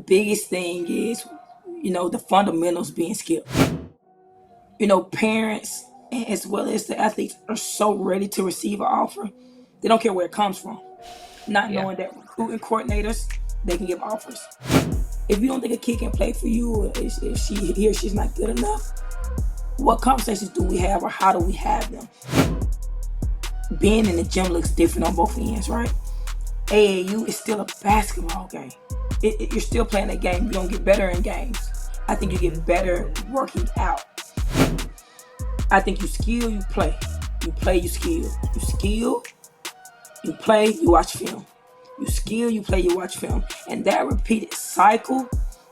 biggest thing is, the fundamentals being skipped. Parents as well as the athletes are so ready to receive an offer. They don't care where it comes from. Not Yeah. knowing that recruiting coordinators, they can give offers. If you don't think a kid can play for you, or if he or she's not good enough, what conversations do we have or how do we have them? Being in the gym looks different on both ends, right? AAU is still a basketball game. You're still playing a game. You don't get better in games. I think you get better working out. I think you skill, you play. You play, you skill. You skill, you play, you watch film. You skill, you play, you watch film. And that repeated cycle,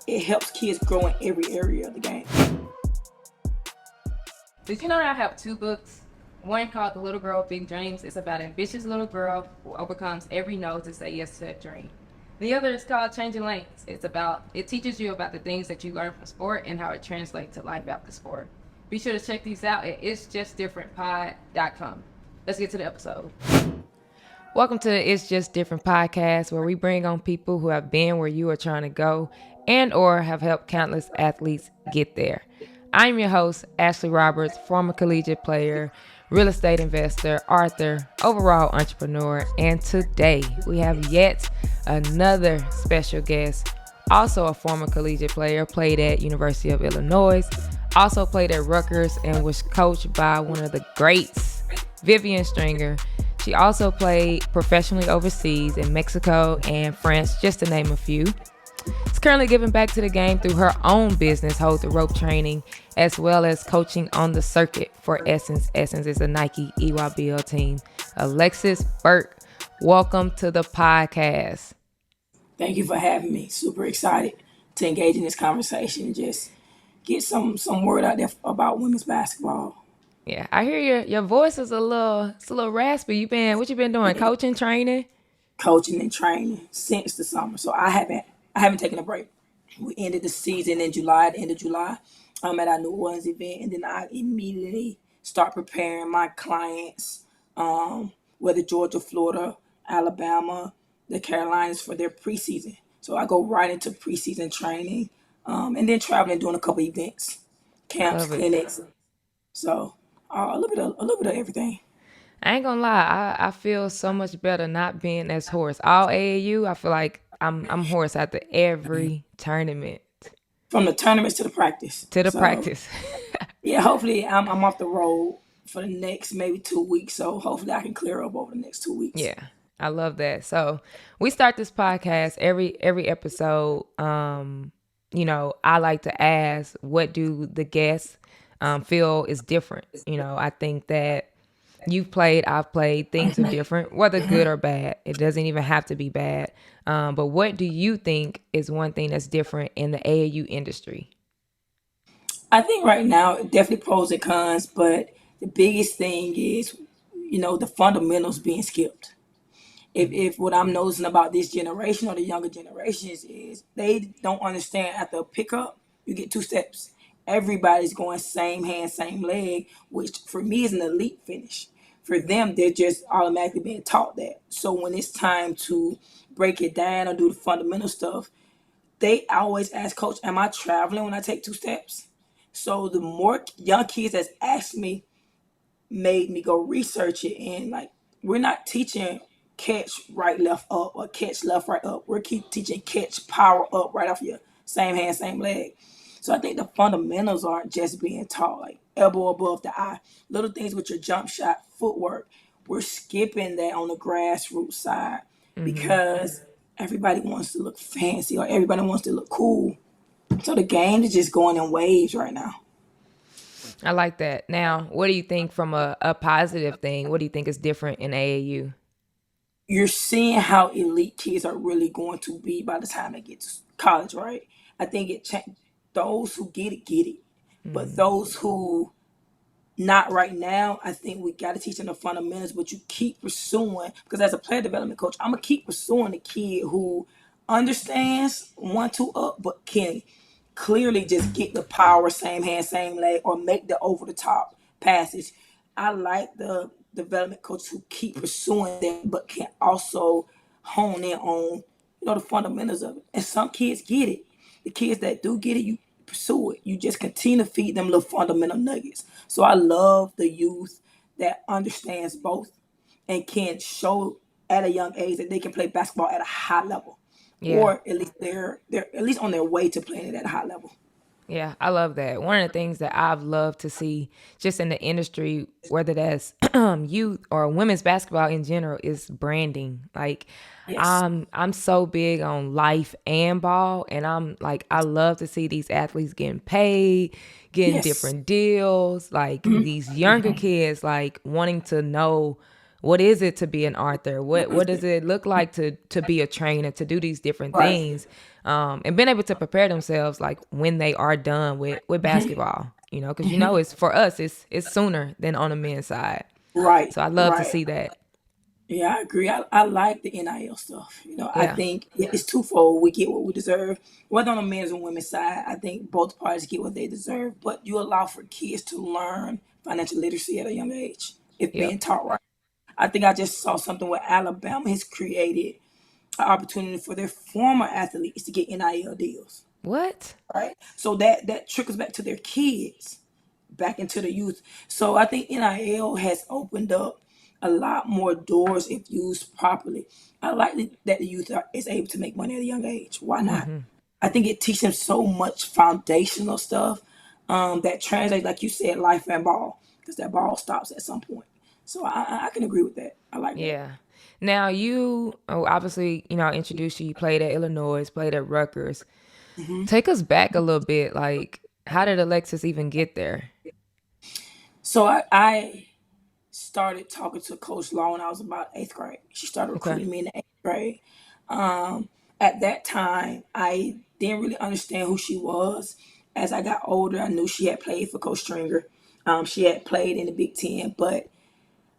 it helps kids grow in every area of the game. Did you know that I have two books? One called The Little Girl with Big Dreams. It's about an ambitious little girl who overcomes every no to say yes to that dream. The other is called Changing Lanes. It teaches you about the things that you learn from sport and how it translates to life after sport. Be sure to check these out at itsjustdifferentpod.com. Let's get to the episode. Welcome to the It's Just Different podcast, where we bring on people who have been where you are trying to go and or have helped countless athletes get there. I'm your host, Ashley Roberts, former collegiate player, real estate investor, author, overall entrepreneur, and today we have yet another special guest, also a former collegiate player, played at University of Illinois, also played at Rutgers and was coached by one of the greats, Vivian Stringer. She also played professionally overseas in Mexico and France, just to name a few. She's currently giving back to the game through her own business, Hold the Rope Training, as well as coaching on the circuit for Essence. Essence is a Nike EYBL team. Alexis Burke, welcome to the podcast. Thank you for having me. Super excited to engage in this conversation and just get some word out there about women's basketball. Yeah, I hear your voice is a little raspy. What you been doing? Coaching, training? Coaching and training since the summer. So I haven't taken a break. We ended the season in July, at the end of July, at our New Orleans event, and then I immediately start preparing my clients, whether Georgia, Florida, Alabama, the Carolinas, for their preseason. So I go right into preseason training, and then traveling, doing a couple events, camps, clinics. So a little bit of everything. I ain't gonna lie, I feel so much better not being as hoarse. All AAU, I feel like I'm hoarse after every tournament. From the tournaments to the practice. Practice. Yeah, hopefully I'm off the road for the next maybe 2 weeks. So hopefully I can clear up over the next 2 weeks. Yeah, I love that. So we start this podcast every episode. I like to ask, what do the guests feel is different? I think that you've played, I've played, things are different, whether good or bad. It doesn't even have to be bad. But what do you think is one thing that's different in the AAU industry? I think right now, definitely pros and cons, but the biggest thing is, the fundamentals being skipped. If what I'm noticing about this generation or the younger generations is they don't understand after a pickup, you get 2 steps. Everybody's going same hand, same leg, which for me is an elite finish. For them, they're just automatically being taught that. So when it's time to break it down or do the fundamental stuff, they always ask coach, am I traveling when I take 2 steps? So the more young kids that's asked me made me go research it, and like, we're not teaching catch right left up or catch left right up. We're keep teaching catch power up right off your same hand, same leg. So I think the fundamentals aren't just being taught, like elbow above the eye, little things with your jump shot, footwork. We're skipping that on the grassroots side because everybody wants to look fancy or everybody wants to look cool. So the game is just going in waves right now. I like that. Now, what do you think from a positive thing? What do you think is different in AAU? You're seeing how elite kids are really going to be by the time they get to college, right? I think those who get it, get it. But those who not right now, I think we got to teach them the fundamentals, but you keep pursuing, because as a player development coach, I'm going to keep pursuing the kid who understands 1-2 up, but can clearly just get the power, same hand, same leg, or make the over-the-top passes. I like the development coaches who keep pursuing that, but can also hone in on the fundamentals of it. And some kids get it. The kids that do get it, you pursue it. You just continue to feed them little fundamental nuggets. So I love the youth that understands both and can show at a young age that they can play basketball at a high level, Yeah. or at least they're at least on their way to playing it at a high level. Yeah, I love that. One of the things that I've loved to see just in the industry, whether that's youth or women's basketball in general, is branding. Like Yes. I'm so big on life and ball, and I'm like I love to see these athletes getting paid, getting Yes. different deals, like these younger kids like wanting to know what is it to be an author? What does it look like to be a trainer, to do these different Right. things, and being able to prepare themselves like when they are done with basketball, because it's for us, it's sooner than on the men's side. Right. So I love to Right. see that. Yeah, I agree. I like the NIL stuff. I Yeah. think it's twofold. We get what we deserve, whether on the men's or women's side. I think both parties get what they deserve, but you allow for kids to learn financial literacy at a young age if being Yep. taught right. I think I just saw something where Alabama has created an opportunity for their former athletes to get NIL deals. What? Right, so that trickles back to their kids, back into the youth. So I think NIL has opened up a lot more doors if used properly. I like that the youth is able to make money at a young age. Why not? I think it teaches them so much foundational stuff that translates, like you said, life and ball, because that ball stops at some point. So I can agree with that. I like that. Yeah. Now you, obviously, I introduced you. You played at Illinois, played at Rutgers. Take us back a little bit. Like, how did Alexis even get there? So I started talking to Coach Law when I was about eighth grade. She started Okay. recruiting me in the eighth grade. At that time, I didn't really understand who she was. As I got older, I knew she had played for Coach Stringer. She had played in the Big Ten, but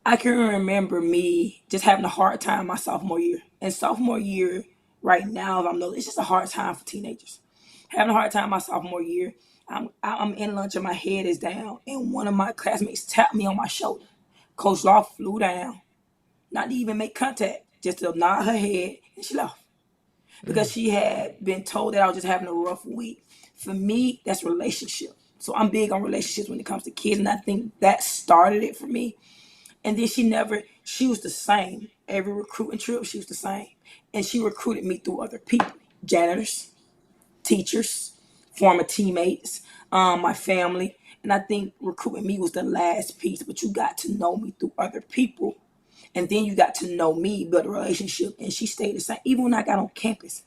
I can remember me just having a hard time my sophomore year. And sophomore year, right now, if I'm noticing, it's just a hard time for teenagers. Having a hard time my sophomore year. I'm in lunch and my head is down, and one of my classmates tapped me on my shoulder. Coach Law flew down, not to even make contact, just to nod her head, and she left because she had been told that I was just having a rough week. For me, that's relationship. So I'm big on relationships when it comes to kids, and I think that started it for me. And then she was the same. Every recruiting trip, she was the same. And she recruited me through other people, janitors, teachers, former teammates, my family. And I think recruiting me was the last piece, but you got to know me through other people. And then you got to know me, build a relationship. And she stayed the same. Even when I got on campus,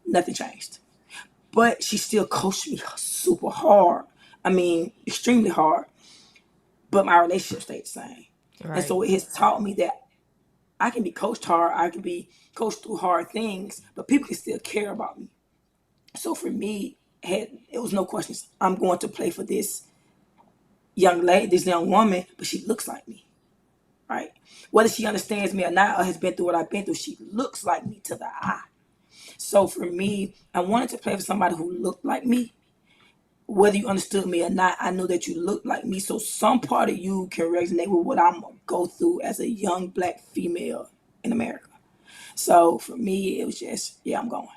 nothing changed. But she still coached me super hard. I mean, extremely hard. But my relationship stayed the same. And Right. so it has taught me that I can be coached hard, I can be coached through hard things, but people can still care about me. So for me, it was no questions. I'm going to play for this young lady, this young woman, but she looks like me, right? Whether she understands me or not, or has been through what I've been through, she looks like me to the eye. So for me, I wanted to play for somebody who looked like me. Whether you understood me or not, I knew that you looked like me. So some part of you can resonate with what I'm gonna go through as a young black female in America. So for me, it was just, yeah, I'm going.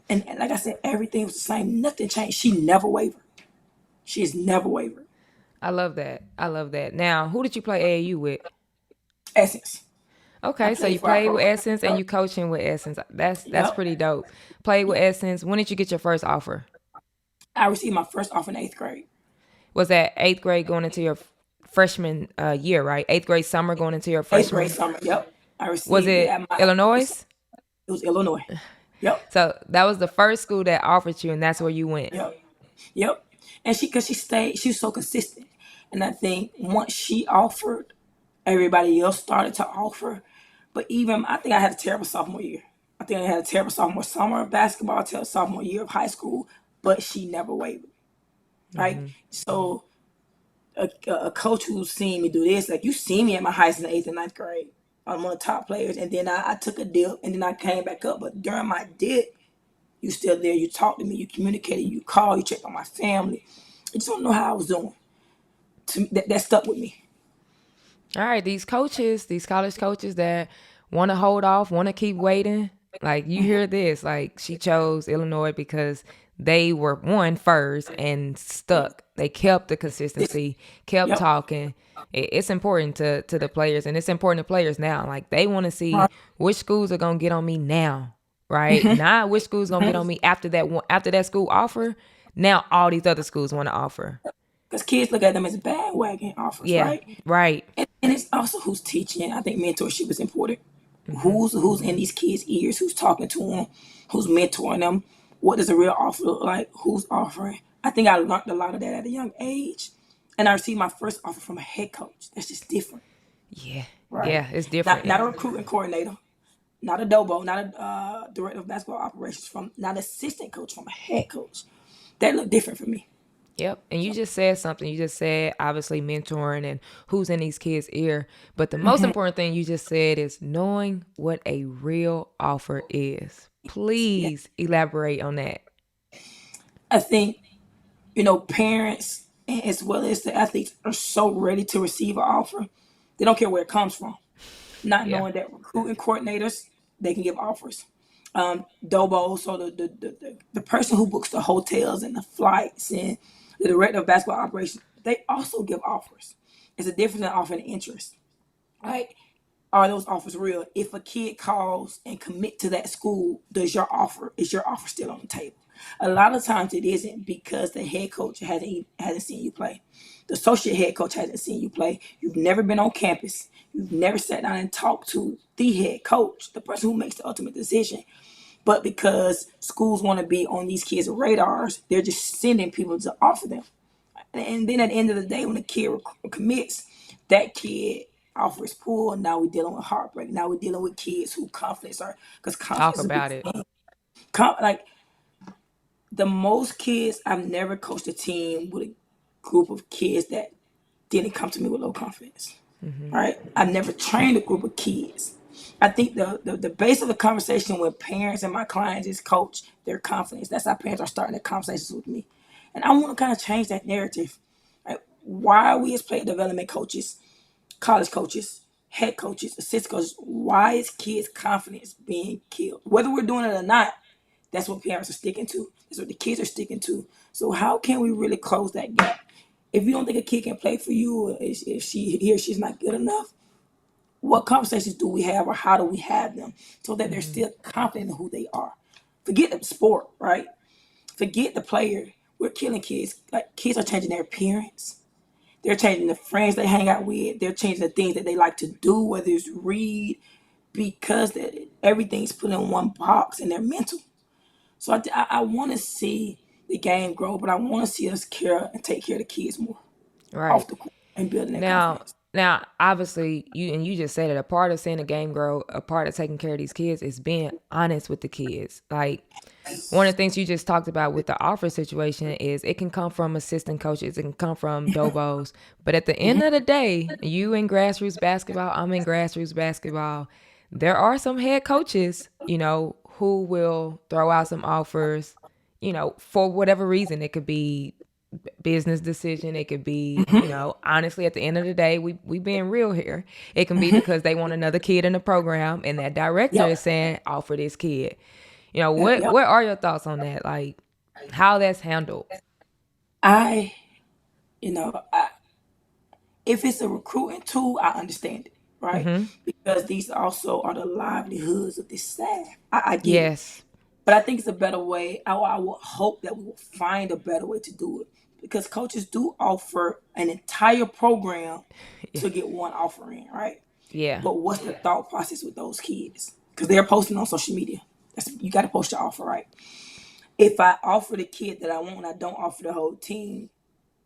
And like I said, everything was the same. Nothing changed. She never wavered. She has never wavered. I love that. I love that. Now, who did you play AAU with? Essence. I Okay, so played you for our played with program. Essence and Yep. you coaching with Essence. That's Yep. pretty dope. Played with Yep. Essence. When did you get your first offer? I received my first offer in eighth grade. Was that eighth grade going into your freshman year, right? Eighth grade summer going into your Eighth grade freshman. summer. Yep. I Was received it it at my Illinois? it was Illinois. Yep. So that was the first school that offered you, and that's where you went. Yep. Yep. And cause she stayed, she was so consistent. And I think once she offered, everybody else started to offer. But even I think I had a terrible sophomore year. I think I had a terrible sophomore summer of basketball, terrible sophomore year of high school, but she never wavered. Right? So a coach who's seen me do this, like you see me at my highest in the eighth and ninth grade. I'm one of the top players, and then I took a dip, and then I came back up. But during my dip, you still there. You talked to me. You communicated. You called. You checked on my family. I just don't know how I was doing. That stuck with me. All right, these coaches, these college coaches that want to hold off, want to keep waiting, Like you hear this, like she chose Illinois because they were one first and Yes. stuck. They kept the This, consistency, kept yep. talking. It's important to the players, and it's important to players now. Like they want to see Right. which schools are gonna get on me now, right? Not which schools gonna get on me after that one, after that school offer. Now all these other schools want to offer. Because kids look at them as bandwagon offers, Yeah, right? right. And it's also who's teaching. I think mentorship is important. Who's in these kids' ears? Who's talking to them? Who's mentoring them? What does a real offer look like? Who's offering? I think I learned a lot of that at a young age, and I received my first offer from a head coach. That's just different, Yeah, right? yeah. It's Not different. a recruiting coordinator, not a dobo, not a director of basketball operations, from not assistant coach, from a head coach. That looked different for me. Yep. And you So just said something. You just said obviously mentoring and who's in these kids' ear. But the most important thing you just said is knowing what a real offer is. yeah, Please elaborate on that. I think parents as well as the athletes are so ready to receive an offer. They don't care where it comes from. Not Yeah. knowing that recruiting coordinators, they can give offers. Dobo, so the person who books the hotels and the flights and the director of basketball operations, they also give offers. It's a difference in offering interest. Right? Are those offers real? If a kid calls and commit to that school, is your offer still on the table? A lot of times it isn't because the head coach hasn't seen you play. The associate head coach hasn't seen you play. You've never been on campus. You've never sat down and talked to the head coach, the person who makes the ultimate decision. But because schools want to be on these kids' radars, they're just sending people to offer them. And then at the end of the day, when the kid commits, that kid offers poor. Now we're dealing with heartbreak. Now we're dealing with kids who confidence are because Talk confidence is a big about it. thing. Like the most kids, I've never coached a team with a group of kids that didn't come to me with low confidence. Right? I've never trained a group of kids. I think the base of the conversation with parents and my clients is coach their confidence. That's how parents are starting their conversations with me. And I want to kind of change that narrative. Like, why are we as player development coaches, college coaches, head coaches, assistant coaches, why is kids' confidence being killed? Whether we're doing it or not, that's what parents are sticking to. That's what the kids are sticking to. So how can we really close that gap? If you don't think a kid can play for you, or if he or she's not good enough, what conversations do we have, or how do we have them, so that they're still confident in who they are? Forget the sport, right? Forget the player. We're killing kids. Like kids are changing their appearance. They're changing the friends they hang out with. They're changing the things that they like to do, whether it's read, because everything's put in one box and they're mental. So I want to see the game grow, but I want to see us care and take care of the kids more off Right. the court and building their Now, confidence. now, obviously, you just said it. A part of seeing the game grow, a part of taking care of these kids is being honest with the kids. Like one of the things you just talked about with the offer situation is it can come from assistant coaches, it can come from dobos, but at the end of the day, you in grassroots basketball, I'm in grassroots basketball. There are some head coaches, who will throw out some offers, for whatever reason. It could be business decision. It could be, honestly, at the end of the day, we being real here. It can be because they want another kid in the program, and that director Yep. is saying, offer this kid. What Yep. what are your thoughts on that? Like how that's handled? I, you know, I, if it's a recruiting tool, I understand it, right? Because these also are the livelihoods of this staff. I get it. Yes. But I think it's a better way. I would hope that we will find a better way to do it, because coaches do offer an entire program to get one offer in, right? Yeah. But what's the thought process with those kids? Because they're posting on social media. You got to post your offer, right? If I offer the kid that I want and I don't offer the whole team,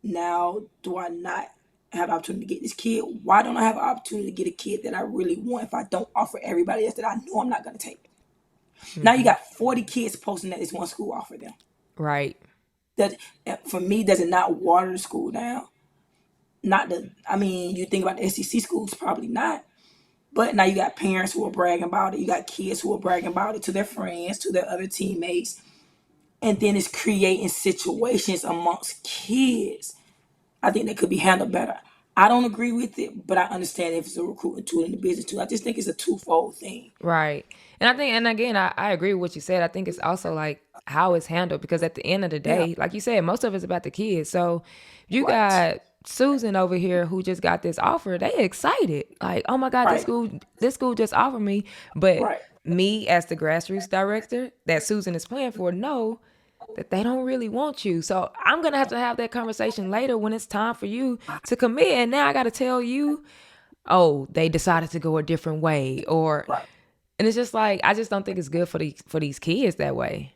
now do I not have an opportunity to get this kid? Why don't I have an opportunity to get a kid that I really want if I don't offer everybody else that I know I'm not going to take? Now you got 40 kids posting that this one school offered them. Right. That, for me, does it not water the school down? Not you think about the SEC schools, probably not. But now you got parents who are bragging about it. You got kids who are bragging about it to their friends, to their other teammates. And then it's creating situations amongst kids. I think that could be handled better. I don't agree with it, but I understand if it's a recruiting tool in the business tool. I just think it's a twofold thing. Right. And I think, and again, I agree with what you said. I think it's also like how it's handled because at the end of the Yeah, day, like you said, most of it's about the kids. So you right, got Susan over here who just got this offer. They excited. Like, oh my God, right, this school just offered me. But right. me as the grassroots director that Susan is playing for, know that they don't really want you. So I'm gonna have that conversation later when it's time for you to commit. And now I gotta tell you, oh, they decided to go a different way, or Right. and it's just like I just don't think it's good for these kids that way.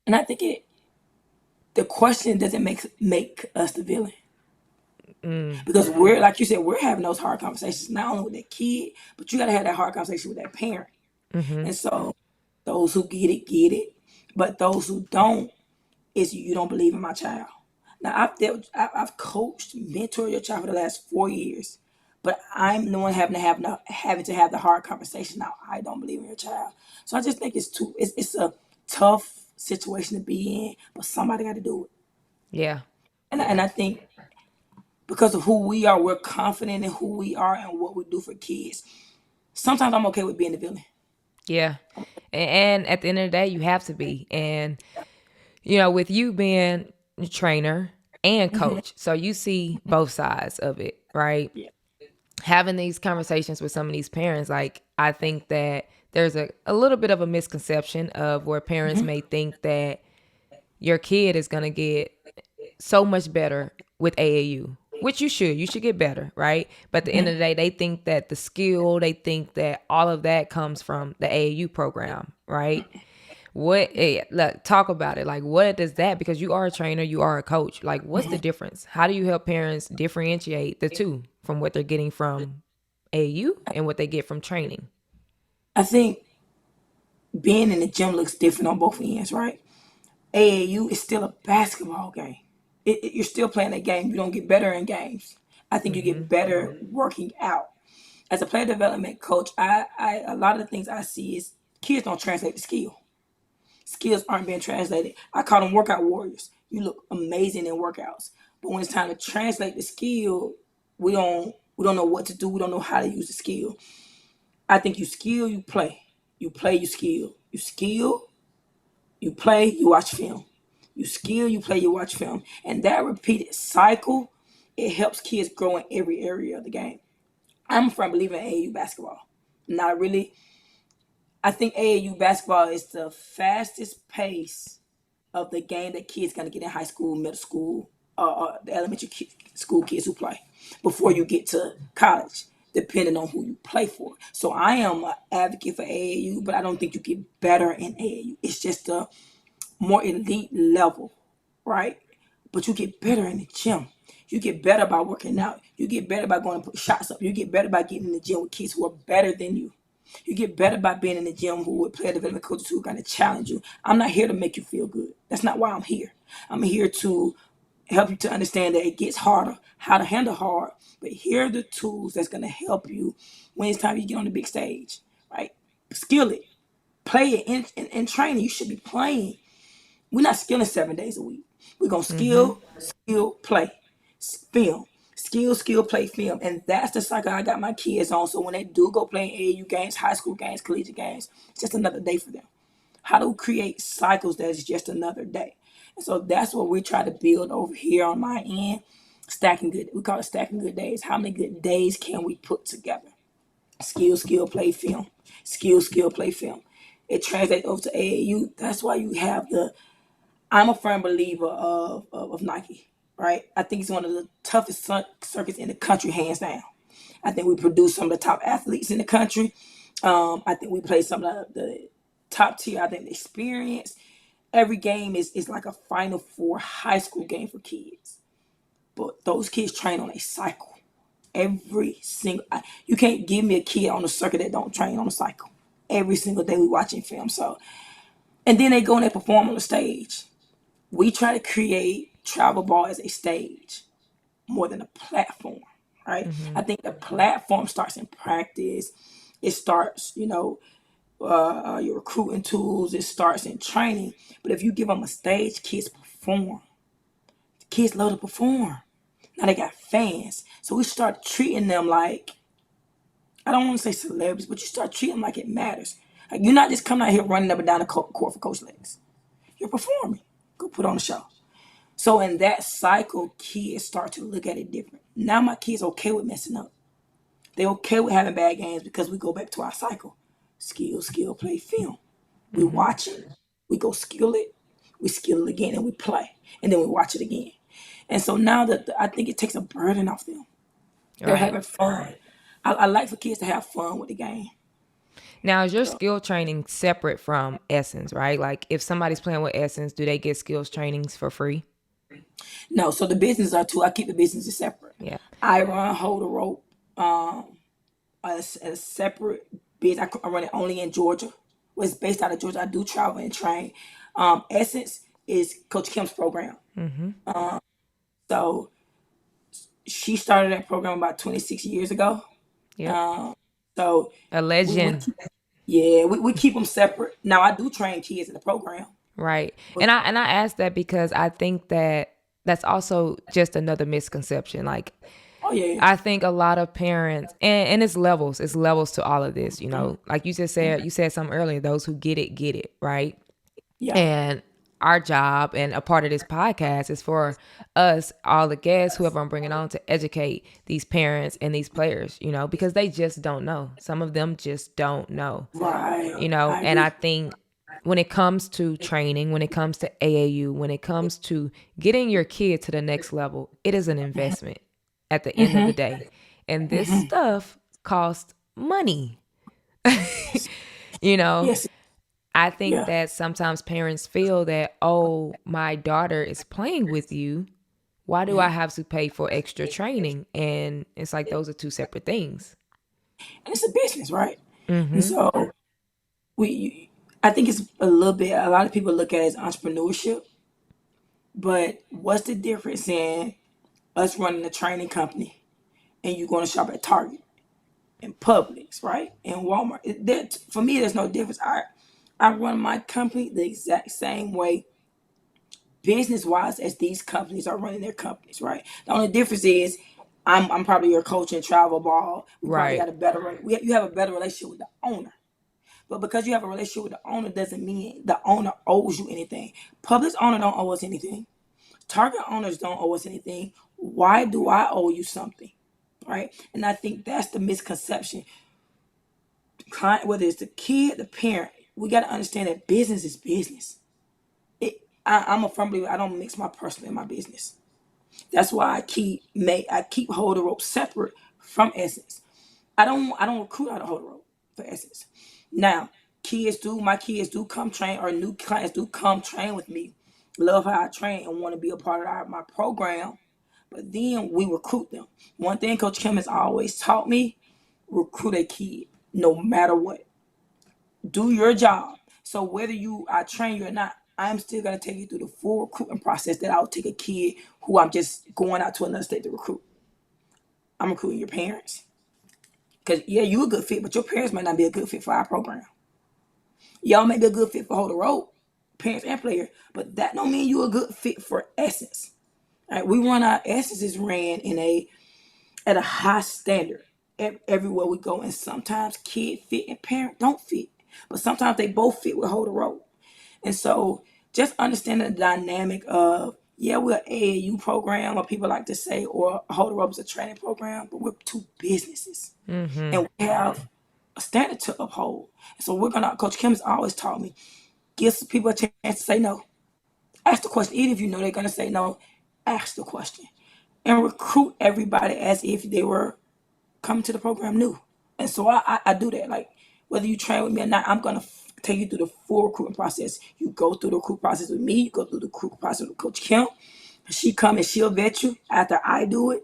And I think the question doesn't make us the villain. Because we're, like you said, we're having those hard conversations not only with that kid, but you got to have that hard conversation with that parent. And so those who get it, but those who don't, is you don't believe in my child. Now I've coached, mentored your child for the last 4 years, but I'm the one having to have the hard conversation. Now I don't believe in your child, so I just think it's a tough situation to be in, but somebody got to do it. Yeah. And I think because of who we are, we're confident in who we are and what we do for kids. Sometimes I'm okay with being the villain. Yeah. And at the end of the day, you have to be. And with you being a trainer and coach, so you see both sides of it, right? Yeah. Having these conversations with some of these parents, like I think that there's a little bit of a misconception of where parents may think that your kid is going to get so much better with AAU, which you should. You should get better, right? But at the end of the day, they think that the skill, they think that all of that comes from the AAU program, right? Look, talk about it. Like, what does that? Because you are a trainer, you are a coach. Like, what's the difference? How do you help parents differentiate the two from what they're getting from AAU and what they get from training? I think being in the gym looks different on both ends, right? AAU is still a basketball game. You're still playing a game. You don't get better in games. I think you get better working out. As a player development coach, I a lot of the things I see is kids don't translate the skill. Skills aren't being translated. I call them workout warriors. You look amazing in workouts, but when it's time to translate the skill, we don't know what to do. We don't know how to use the skill. I think you skill, you play. You play, you skill. You skill, you play, you watch film. You skill, you play, you watch film. And that repeated cycle, it helps kids grow in every area of the game. I'm a firm believer in AAU basketball. Not really. I think AAU basketball is the fastest pace of the game that kids gonna get in high school, middle school, the school kids who play before you get to college, depending on who you play for. So I am an advocate for AAU, but I don't think you get better in AAU. It's just a more elite level, right? But you get better in the gym. You get better by working out. You get better by going to put shots up. You get better by getting in the gym with kids who are better than you. You get better by being in the gym with player development coaches who are going to challenge you. I'm not here to make you feel good. That's not why I'm here. I'm here to help you to understand that it gets harder, how to handle hard. But here are the tools that's going to help you when it's time you get on the big stage, right? Skill it, play it in training. You should be playing. We're not skilling 7 days a week. We're going to skill, play, film. Skill, play, film. And that's the cycle I got my kids on. So when they do go play in AAU games, high school games, collegiate games, it's just another day for them. How to create cycles that is just another day. And so that's what we try to build over here on my end. We call it stacking good days. How many good days can we put together? Skill, play, film. Skill, play, film. It translates over to AAU. That's why you have I'm a firm believer of Nike, right? I think it's one of the toughest circuits in the country, hands down. I think we produce some of the top athletes in the country. I think we play some of the top tier. I think the experience. Every game is like a Final Four high school game for kids. But those kids train on a cycle. Every single, you can't give me a kid on the circuit that don't train on a cycle. Every single day we watching film. So, and then they go and they perform on the stage. We try to create travel ball as a stage more than a platform, right? I think the platform starts in practice. It starts, your recruiting tools. It starts in training. But if you give them a stage, kids perform. Kids love to perform. Now they got fans. So we start treating them like, I don't want to say celebrities, but you start treating them like it matters. Like you're not just coming out here running up and down the court for Coach Legs. You're performing. Go put on a show. So in that cycle, kids start to look at it different. Now my kids okay with messing up. They okay with having bad games because we go back to our cycle. Skill, play, film. We watch it, we go skill it, we skill it again, and we play, and then we watch it again. And so now that I think it takes a burden off them. They're Right. having fun. I like for kids to have fun with the game. Now, is your skill training separate from Essence, right? Like if somebody's playing with Essence, do they get skills trainings for free? No, so the business are too. I keep the businesses separate. Yeah. I run Hold a Rope as a separate business. I run it only in Georgia. Well, it's based out of Georgia. I do travel and train. Essence is Coach Kim's program. So she started that program about 26 years ago. Yep. So A we legend. yeah, we keep them separate. Now I do train kids in the program. Right. But And I asked that because I think that that's also just another misconception. Like oh yeah, I think a lot of parents and it's levels to all of this, you know. Like you said something earlier, those who get it, right? yeah, And our job and a part of this podcast is for us, all the guests, whoever I'm bringing on, to educate these parents and these players, you know, because they just don't know. Some of them just don't know, right. you know. I And I agree. think when it comes to training, when it comes to AAU, when it comes to getting your kid to the next level, it is an investment at the end of the day. And this stuff costs money, you know. Yes, I think yeah. that sometimes parents feel that, oh, my daughter is playing with you. Why do I have to pay for extra training? And it's like those are two separate things. And it's a business, right? And Mm-hmm. so I think it's a little bit. A lot of people look at it as entrepreneurship, but what's the difference in us running a training company and you going to shop at Target and Publix, right? And Walmart. For me, there's no difference. I run my company the exact same way, business wise, as these companies are running their companies, right? The only difference is I'm probably your coach in travel ball. We probably Right. got a better you have a better relationship with the owner. But because you have a relationship with the owner doesn't mean the owner owes you anything. Public owner don't owe us anything. Target owners don't owe us anything. Why do I owe you something? Right? And I think that's the misconception. Client, whether it's the kid, the parent, we got to understand that business is business. I'm a firm believer. I don't mix my personal and my business. That's why I keep Hold the Rope separate from Essence. I don't recruit out of Hold the Rope for Essence. Now, my kids do come train, or new clients do come train with me, love how I train and want to be a part of my program. But then we recruit them. One thing Coach Kim has always taught me: recruit a kid, no matter what. Do your job. So whether I train you or not, I'm still gonna take you through the full recruitment process that I'll take a kid who I'm just going out to another state to recruit. I'm recruiting your parents. Cause yeah, you a good fit, but your parents might not be a good fit for our program. Y'all may be a good fit for Hold the Rope, parents and player, but that don't mean you a good fit for Essence. All right, we run our Essence is ran at a high standard everywhere we go, and sometimes kid fit and parent don't fit, but sometimes they both fit with Hold the Rope. And so just understanding the dynamic of, yeah, we're an AAU program, or people like to say, or Hold the Rope is a training program, but we're two businesses. Mm-hmm. And we have a standard to uphold. And so Coach Kim has always taught me, give people a chance to say no. Ask the question, even if you know they're gonna say no, ask the question. And recruit everybody as if they were coming to the program new. And so I do that. Like, whether you train with me or not, I'm gonna take you through the full recruitment process. You go through the recruit process with me. You go through the recruit process with Coach Kim. She come and she'll vet you after I do it,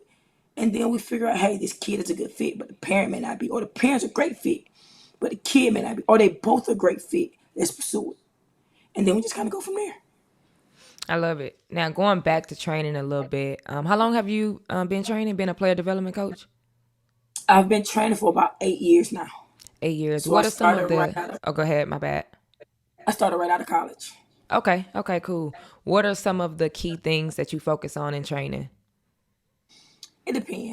and then we figure out, hey, this kid is a good fit, but the parent may not be, or the parent's a great fit, but the kid may not be, or they both a great fit. Let's pursue it, and then we just kind of go from there. I love it. Now going back to training a little bit. How long have you been training? Been a player development coach? I've been training for about 8 years now. 8 years. So I What are some of started right the? out of Oh, go ahead. My bad. I started right out of college. Okay. Okay. Cool. What are some of the key things that you focus on in training?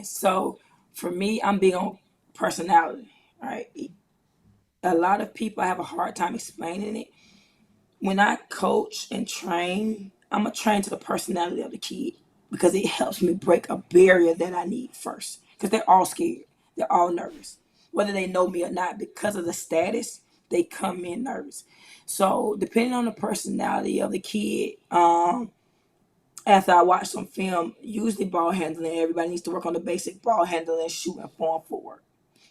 understand. So for me, I'm big on personality. Right, a lot of people have a hard time explaining it. When I coach and train, I'm gonna train to the personality of the kid because it helps me break a barrier that I need first. Because they're all scared, they're all nervous, whether they know me or not. Because of the status, they come in nervous. So depending on the personality of the kid, after I watch some film, usually ball handling, everybody needs to work on the basic ball handling, shooting, form, footwork.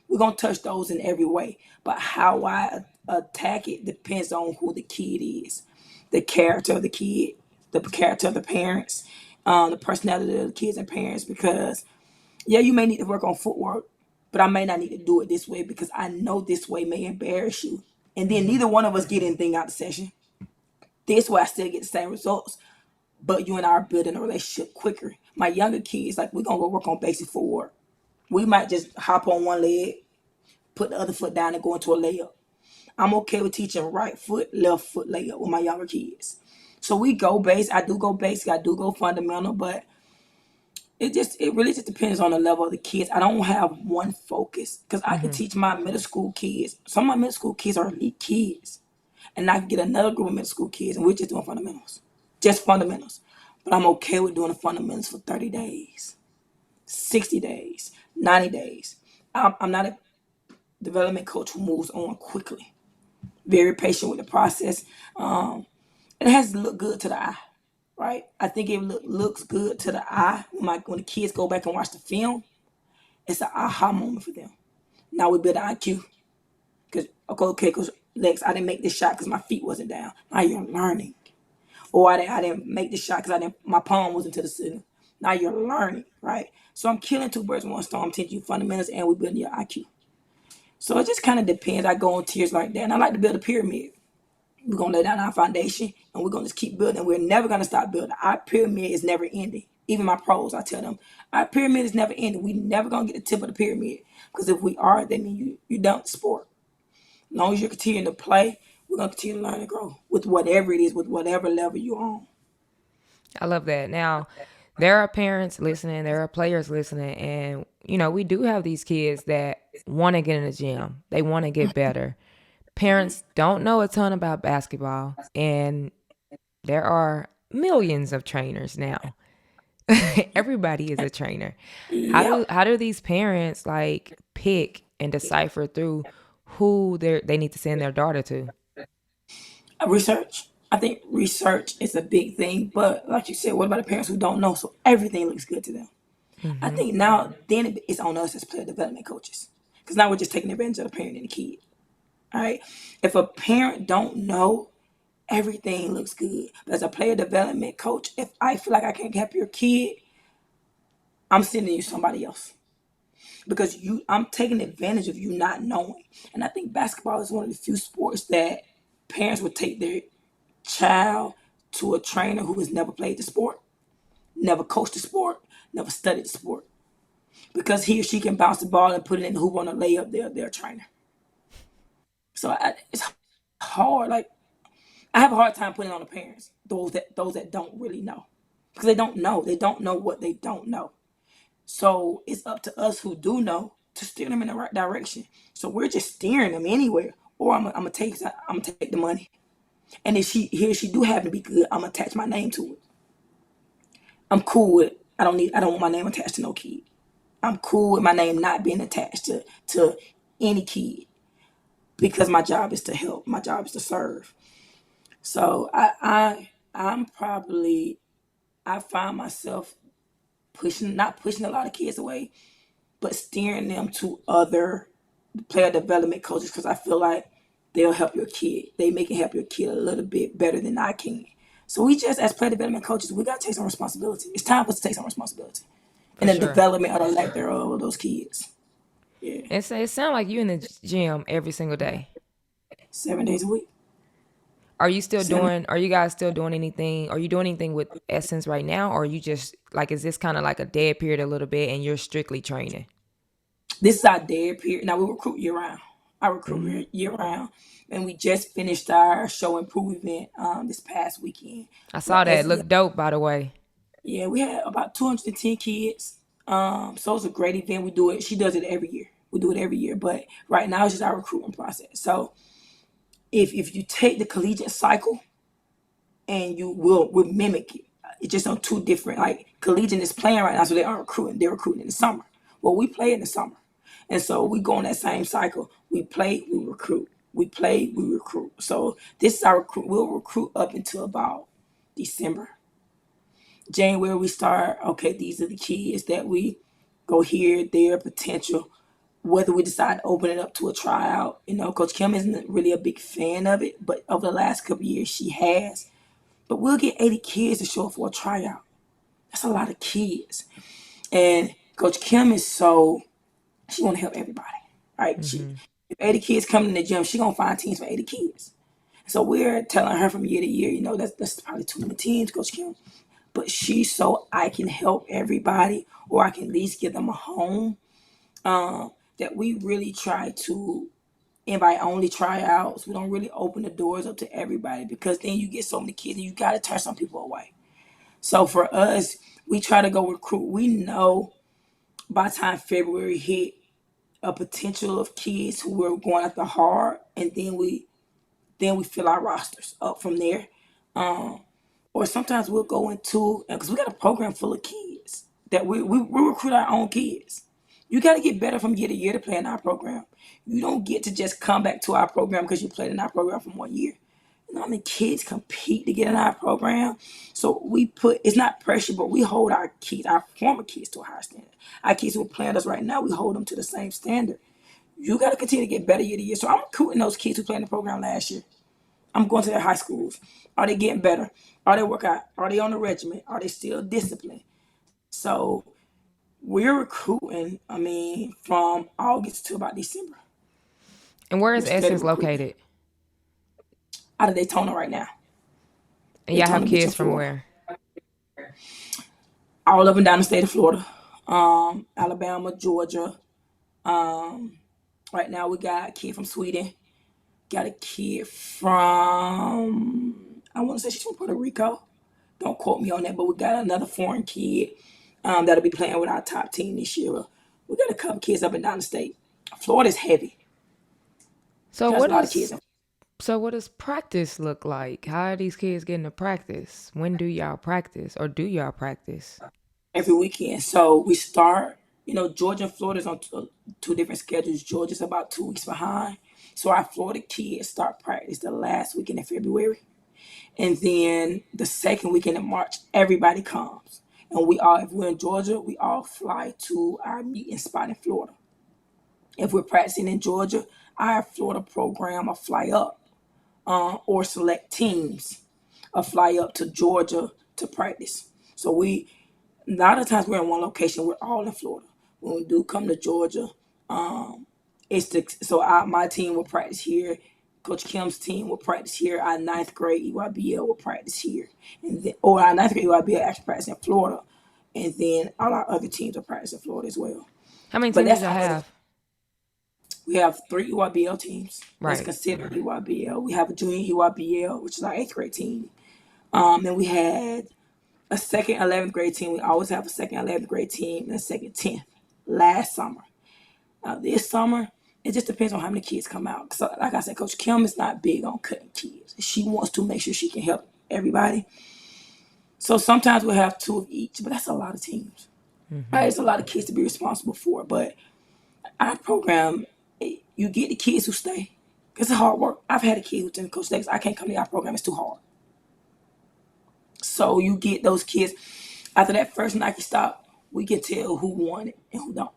We're gonna touch those in every way, but how I attack it depends on who the kid is, the character of the kid, the character of the parents, the personality of the kids and parents. Because yeah, you may need to work on footwork, but I may not need to do it this way because I know this way may embarrass you, and then neither one of us get anything out of the session. This way, I still get the same results, but you and I are building a relationship quicker. My younger kids, like, we're gonna go work on basic footwork. We might just hop on one leg, put the other foot down, and go into a layup. I'm okay with teaching right foot, left foot layup with my younger kids. So we go base. I do go basic. I do go fundamental, but it really just depends on the level of the kids. I don't have one focus because I can teach my middle school kids. Some of my middle school kids are elite kids, and I can get another group of middle school kids, and we're just doing fundamentals, just fundamentals. But I'm okay with doing the fundamentals for 30 days, 60 days, 90 days. I'm not a development coach who moves on quickly. Very patient with the process. It has to look good to the eye, right? I think it looks good to the eye when the kids go back and watch the film. It's an aha moment for them. Now we build an IQ because okay, because Lex, I didn't make this shot because my feet wasn't down. Now you're learning, or I didn't make this shot because I didn't my palm wasn't to the ceiling. Now you're learning, right? So I'm killing two birds with one stone. I'm teaching you fundamentals and we building your IQ. So it just kind of depends. I go on tiers like that, and I like to build a pyramid. We're gonna lay down our foundation, and we're gonna just keep building. We're never gonna stop building. Our pyramid is never ending. Even my pros, I tell them, our pyramid is never ending. We never gonna get the tip of the pyramid because if we are, that means you done with sport. As long as you're continuing to play, we're gonna continue to learn and grow with whatever it is, with whatever level you're on. I love that. Now, there are parents listening, there are players listening, and we do have these kids that want to get in the gym. They want to get better. Parents don't know a ton about basketball, and there are millions of trainers now. Everybody is a trainer. How do Yep. how do these parents like pick and decipher through who they need to send their daughter to? Research. I think research is a big thing, but like you said, what about the parents who don't know? So everything looks good to them. I think now then it's on us as player development coaches because now we're just taking advantage of the parent and the kid. All right. If a parent don't know, everything looks good. But as a player development coach, if I feel like I can't help your kid, I'm sending you somebody else because I'm taking advantage of you not knowing. And I think basketball is one of the few sports that parents would take their child to a trainer who has never played the sport, never coached the sport, never studied the sport, because he or she can bounce the ball and put it in the hoop on a layup. Their trainer. So it's hard. Like, I have a hard time putting it on the parents, those that don't really know, because they don't know. They don't know what they don't know. So it's up to us who do know to steer them in the right direction. So we're just steering them anywhere. Or I'm gonna take the money. And if he or she do happen to be good, I'm gonna attach my name to it. I'm cool with it. I don't want my name attached to no kid. I'm cool with my name not being attached to any kid because my job is to help. My job is to serve. So I'm probably I find myself pushing not pushing a lot of kids away, but steering them to other player development coaches because I feel like they'll help your kid. They make it help your kid a little bit better than I can. So we just, as player development coaches, we gotta take some responsibility. It's time for us to take some responsibility in For the sure. development or the lack thereof of those kids. Yeah, It sounds like you in the gym every single day. 7 days a week. Are you still Seven. doing? Are you guys still doing anything? Are you doing anything with Essence right now, or are you just like is this kind of like a dead period a little bit, and you're strictly training? This is our dead period. Now we recruit year round. I recruit year round, and we just finished our show and prove event this past weekend. I But saw that. It looked dope, by the way. yeah, we had about 210 kids. So it's a great event. We do it. She does it every year. We do it every year. But right now it's just our recruitment process. So if you take the collegiate cycle and you will mimic it, it's just on two different, like collegiate is playing right now, so they aren't recruiting. They're recruiting in the summer. Well, we play in the summer. And so we go on that same cycle. We play, we recruit. We play, we recruit. So this is our recruit. We'll recruit up until about December. January we start, okay, these are the kids that we go here, there, potential. Whether we decide to open it up to a tryout, Coach Kim isn't really a big fan of it, but over the last couple of years she has. But we'll get 80 kids to show up for a tryout. That's a lot of kids. And Coach Kim is she want to help everybody, right? If 80 kids come in the gym, she gonna find teams for 80 kids. So we're telling her from year to year, that's probably too many teams, Coach Kim. But I can help everybody, or I can at least give them a home. That we really try to invite only tryouts. We don't really open the doors up to everybody, because then you get so many kids and you got to turn some people away. So for us, we try to go recruit. We know by the time February hit, a potential of kids who were going after hard, and then we fill our rosters up from there. Or sometimes we'll go into, because we got a program full of kids that we recruit our own kids. You got to get better from year to year to play in our program. You don't get to just come back to our program because you played in our program for 1 year. Kids compete to get in our program. So it's not pressure, but we hold our kids, our former kids, to a higher standard. Our kids who are playing us right now, we hold them to the same standard. You got to continue to get better year to year. So I'm recruiting those kids who played in the program last year. I'm going to their high schools. Are they getting better? Are they working out? Are they on the regimen? Are they still disciplined? So we're recruiting, from August to about December. And where We're is steady Essence recruiting. located? Out of Daytona right now. And y'all have Daytona Beach in kids from Florida. where? All up and down the state of Florida. Alabama, Georgia. Right now we got a kid from Sweden. Got a kid from, I want to say she's from Puerto Rico. Don't quote me on that, but we got another foreign kid that'll be playing with our top team this year. We got a couple kids up and down the state. Florida's heavy. So There's a what lot of is kids. so what does practice look like? How are these kids getting to practice? When do y'all practice, or do y'all practice? Every weekend. So we start, Georgia and Florida's on two different schedules. Georgia's about 2 weeks behind. So our Florida kids start practice the last weekend in February. And then the second weekend in March, everybody comes. And if we're in Georgia, we all fly to our meeting spot in Florida. If we're practicing in Georgia, our Florida program will fly up, or select teams will fly up to Georgia to practice. So a lot of times we're in one location. We're all in Florida. When we do come to Georgia, my team will practice here. Coach Kim's team will practice here. Our ninth grade EYBL will practice here, or our ninth grade EYBL actually practice in Florida, and then all our other teams will practice in Florida as well. How many But teams do that's y'all how have? we have 3 EYBL teams. That's Right. considered EYBL. We have a junior EYBL, which is our eighth grade team. And we had a second 11th grade team. We always have a second 11th grade team and a second 10th last summer. This summer, it just depends on how many kids come out. So, like I said, Coach Kim is not big on cutting kids. She wants to make sure she can help everybody. So sometimes we'll have 2 of each, but that's a lot of teams. Right? It's a lot of kids to be responsible for. But our program, you get the kids who stay. It's hard work. I've had a kid who told Coach Davis, I can't come to our program. It's too hard. So you get those kids. After that first Nike stop, we can tell who won it and who don't.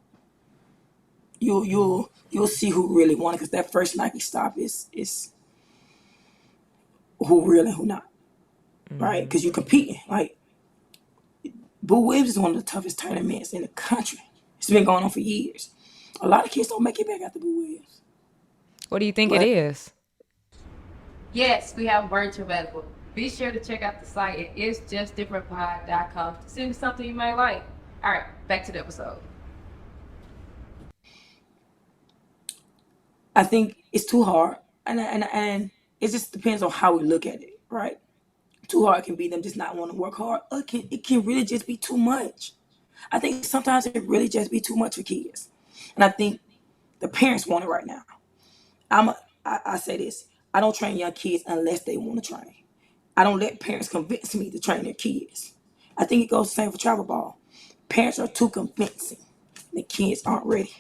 You'll see who really won it, because that first Nike stop is who real and who not, right? Because you're competing. Like, Boo Williams is one of the toughest tournaments in the country. It's been going on for years. A lot of kids don't make it back after Boo Williams. What do you think it But is? Yes, we have merch available. Be sure to check out the site at itsjustdifferentpod.com to see something you might like. All right, back to the episode. I think it's too hard, and it just depends on how we look at it, right? Too hard can be them just not want to work hard, or it can really just be too much. I think sometimes it really just be too much for kids. And I think the parents want it right now. I say this. I don't train young kids unless they want to train. I don't let parents convince me to train their kids. I think it goes the same for travel ball. Parents are too convincing. The kids aren't ready.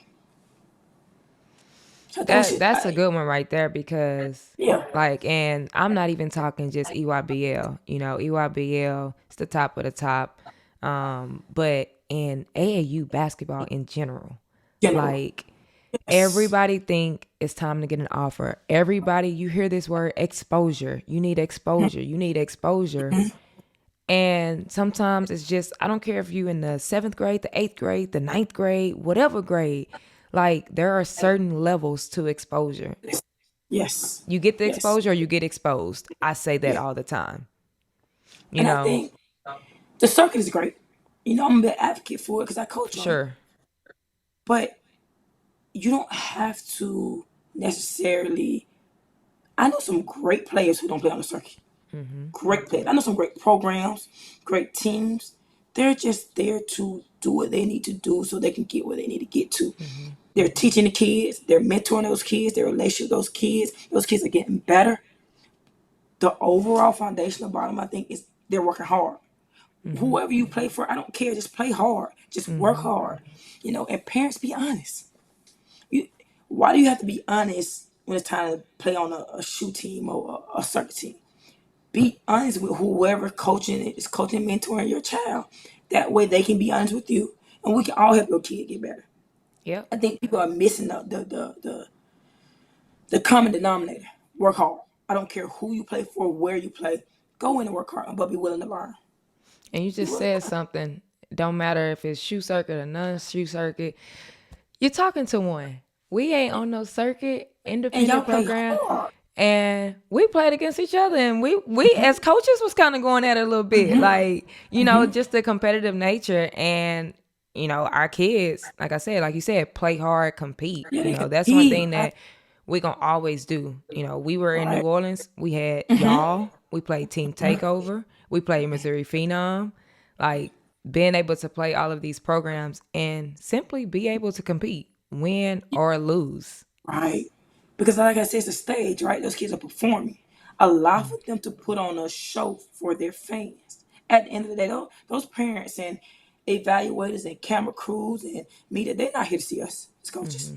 I think we should. That's a good one right there because Yeah. like, and I'm not even talking just EYBL. You know, EYBL is the top of the top. But in AAU basketball in general, General. like Yes. everybody think it's time to get an offer. Everybody, you hear this word exposure. You need exposure. You need exposure. And sometimes it's just, I don't care if you in the 7th grade, the 8th grade, the 9th grade, whatever grade, like there are certain levels to exposure. Yes. You get the Yes. exposure or you get exposed. I say that Yeah. all the time. You And I know, think the circuit is great. I'm a big advocate for it because I for coach on it. sure. But you don't have to necessarily. I know some great players who don't play on the circuit. Great players. I know some great programs, great teams. They're just there to do what they need to do so they can get where they need to get to. They're teaching the kids, they're mentoring those kids, their relationship with those kids are getting better. The overall foundational bottom, I think, is they're working hard. Whoever you play for, I don't care. Just play hard. Just work hard. And parents, be honest. You, why do you have to be honest when it's time to play on a shoe team or a circuit team? Be honest with whoever coaching, mentoring your child. That way they can be honest with you, and we can all help your kid get better. Yep. I think people are missing the common denominator. Work hard. I don't care who you play for, where you play. Go in and work hard, but be willing to learn. And you Be just willing said to learn. something. Don't matter if it's shoe circuit or non-shoe circuit. You're talking to one. We ain't on no circuit, And y'all independent play program. hard. And we played against each other, and we as coaches was kind of going at it a little bit, like just the competitive nature, and our kids, like I said, like you said, play hard, compete. Yeah, they That's one compete. thing that we gonna always do. We were in New Right. Orleans, we had y'all, we played Team Takeover, we played Missouri Phenom, like being able to play all of these programs and simply be able to compete, win or lose. Right. Because like I said, it's a stage, right? Those kids are performing. Allow for them to put on a show for their fans. At the end of the day, those parents and evaluators and camera crews and media, they're not here to see us as coaches.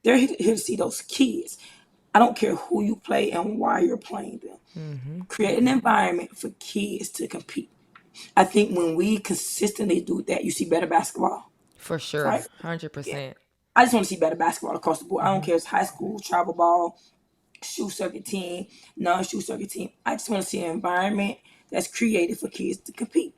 They're here to see those kids. I don't care who you play and why you're playing them. Create an environment for kids to compete. I think when we consistently do that, you see better basketball, For sure, right? Yeah. 100%. I just want to see better basketball across the board. I don't care if it's high school, travel ball, shoe circuit team, non-shoe circuit team. I just want to see an environment that's created for kids to compete,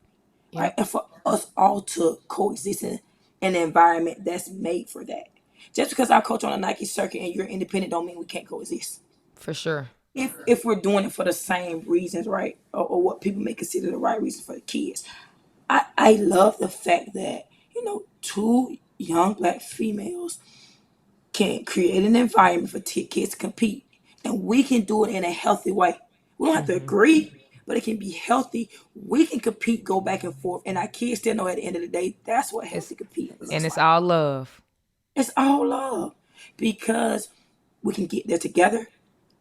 right? Yep, And for us all to coexist in an environment that's made for that. Just because I coach on a Nike circuit and you're independent don't mean we can't coexist. for sure. If we're doing it for the same reasons, right? Or what people may consider the right reasons for the kids. I love the fact that, two young black females can create an environment for kids to compete. And we can do it in a healthy way. We don't have to agree, but it can be healthy. We can compete, go back and forth. And our kids still know at the end of the day, that's what It's healthy competing and looks it's like. all love. It's all love because we can get there together.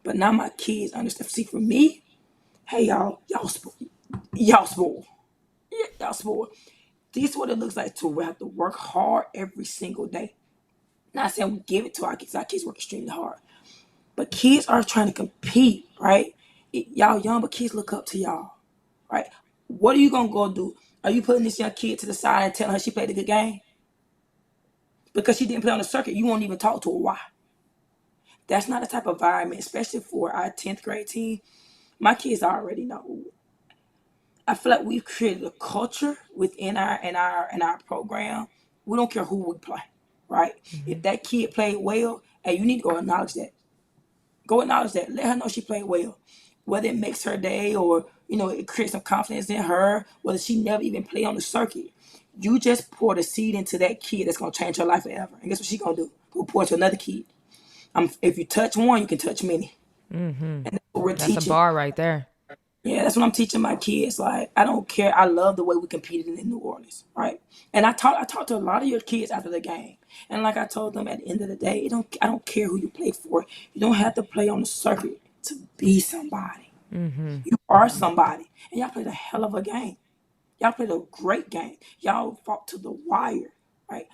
But now my kids understand. See, for me, hey, y'all spoiled. Y'all spoiled. Yeah, y'all spoiled. This is what it looks like to have to work hard every single day. Not saying we give it to our kids. Our kids work extremely hard. But kids are trying to compete, right? Y'all young, but kids look up to y'all, right? What are you gonna go do? Are you putting this young kid to the side and telling her she played a good game? Because she didn't play on the circuit, you won't even talk to her. Why? That's not the type of environment, especially for our 10th grade team. My kids already know. I feel like we've created a culture within our program. We don't care who we play, right? If that kid played well, hey, you need to go acknowledge that. Go acknowledge that. Let her know she played well. Whether it makes her day or, it creates some confidence in her, whether she never even played on the circuit. You just poured a seed into that kid that's going to change her life forever. And guess what she's going to do? Go pour into another kid. If you touch one, you can touch many. And that's what we're That's a teaching. bar right there. Yeah, that's what I'm teaching my kids. Like, I don't care. I love the way we competed in New Orleans, right? And I talked to a lot of your kids after the game, and like I told them, at the end of the day, I don't care who you play for. You don't have to play on the circuit to be somebody. You are somebody, and y'all played a hell of a game. Y'all played a great game. Y'all fought to the wire, right?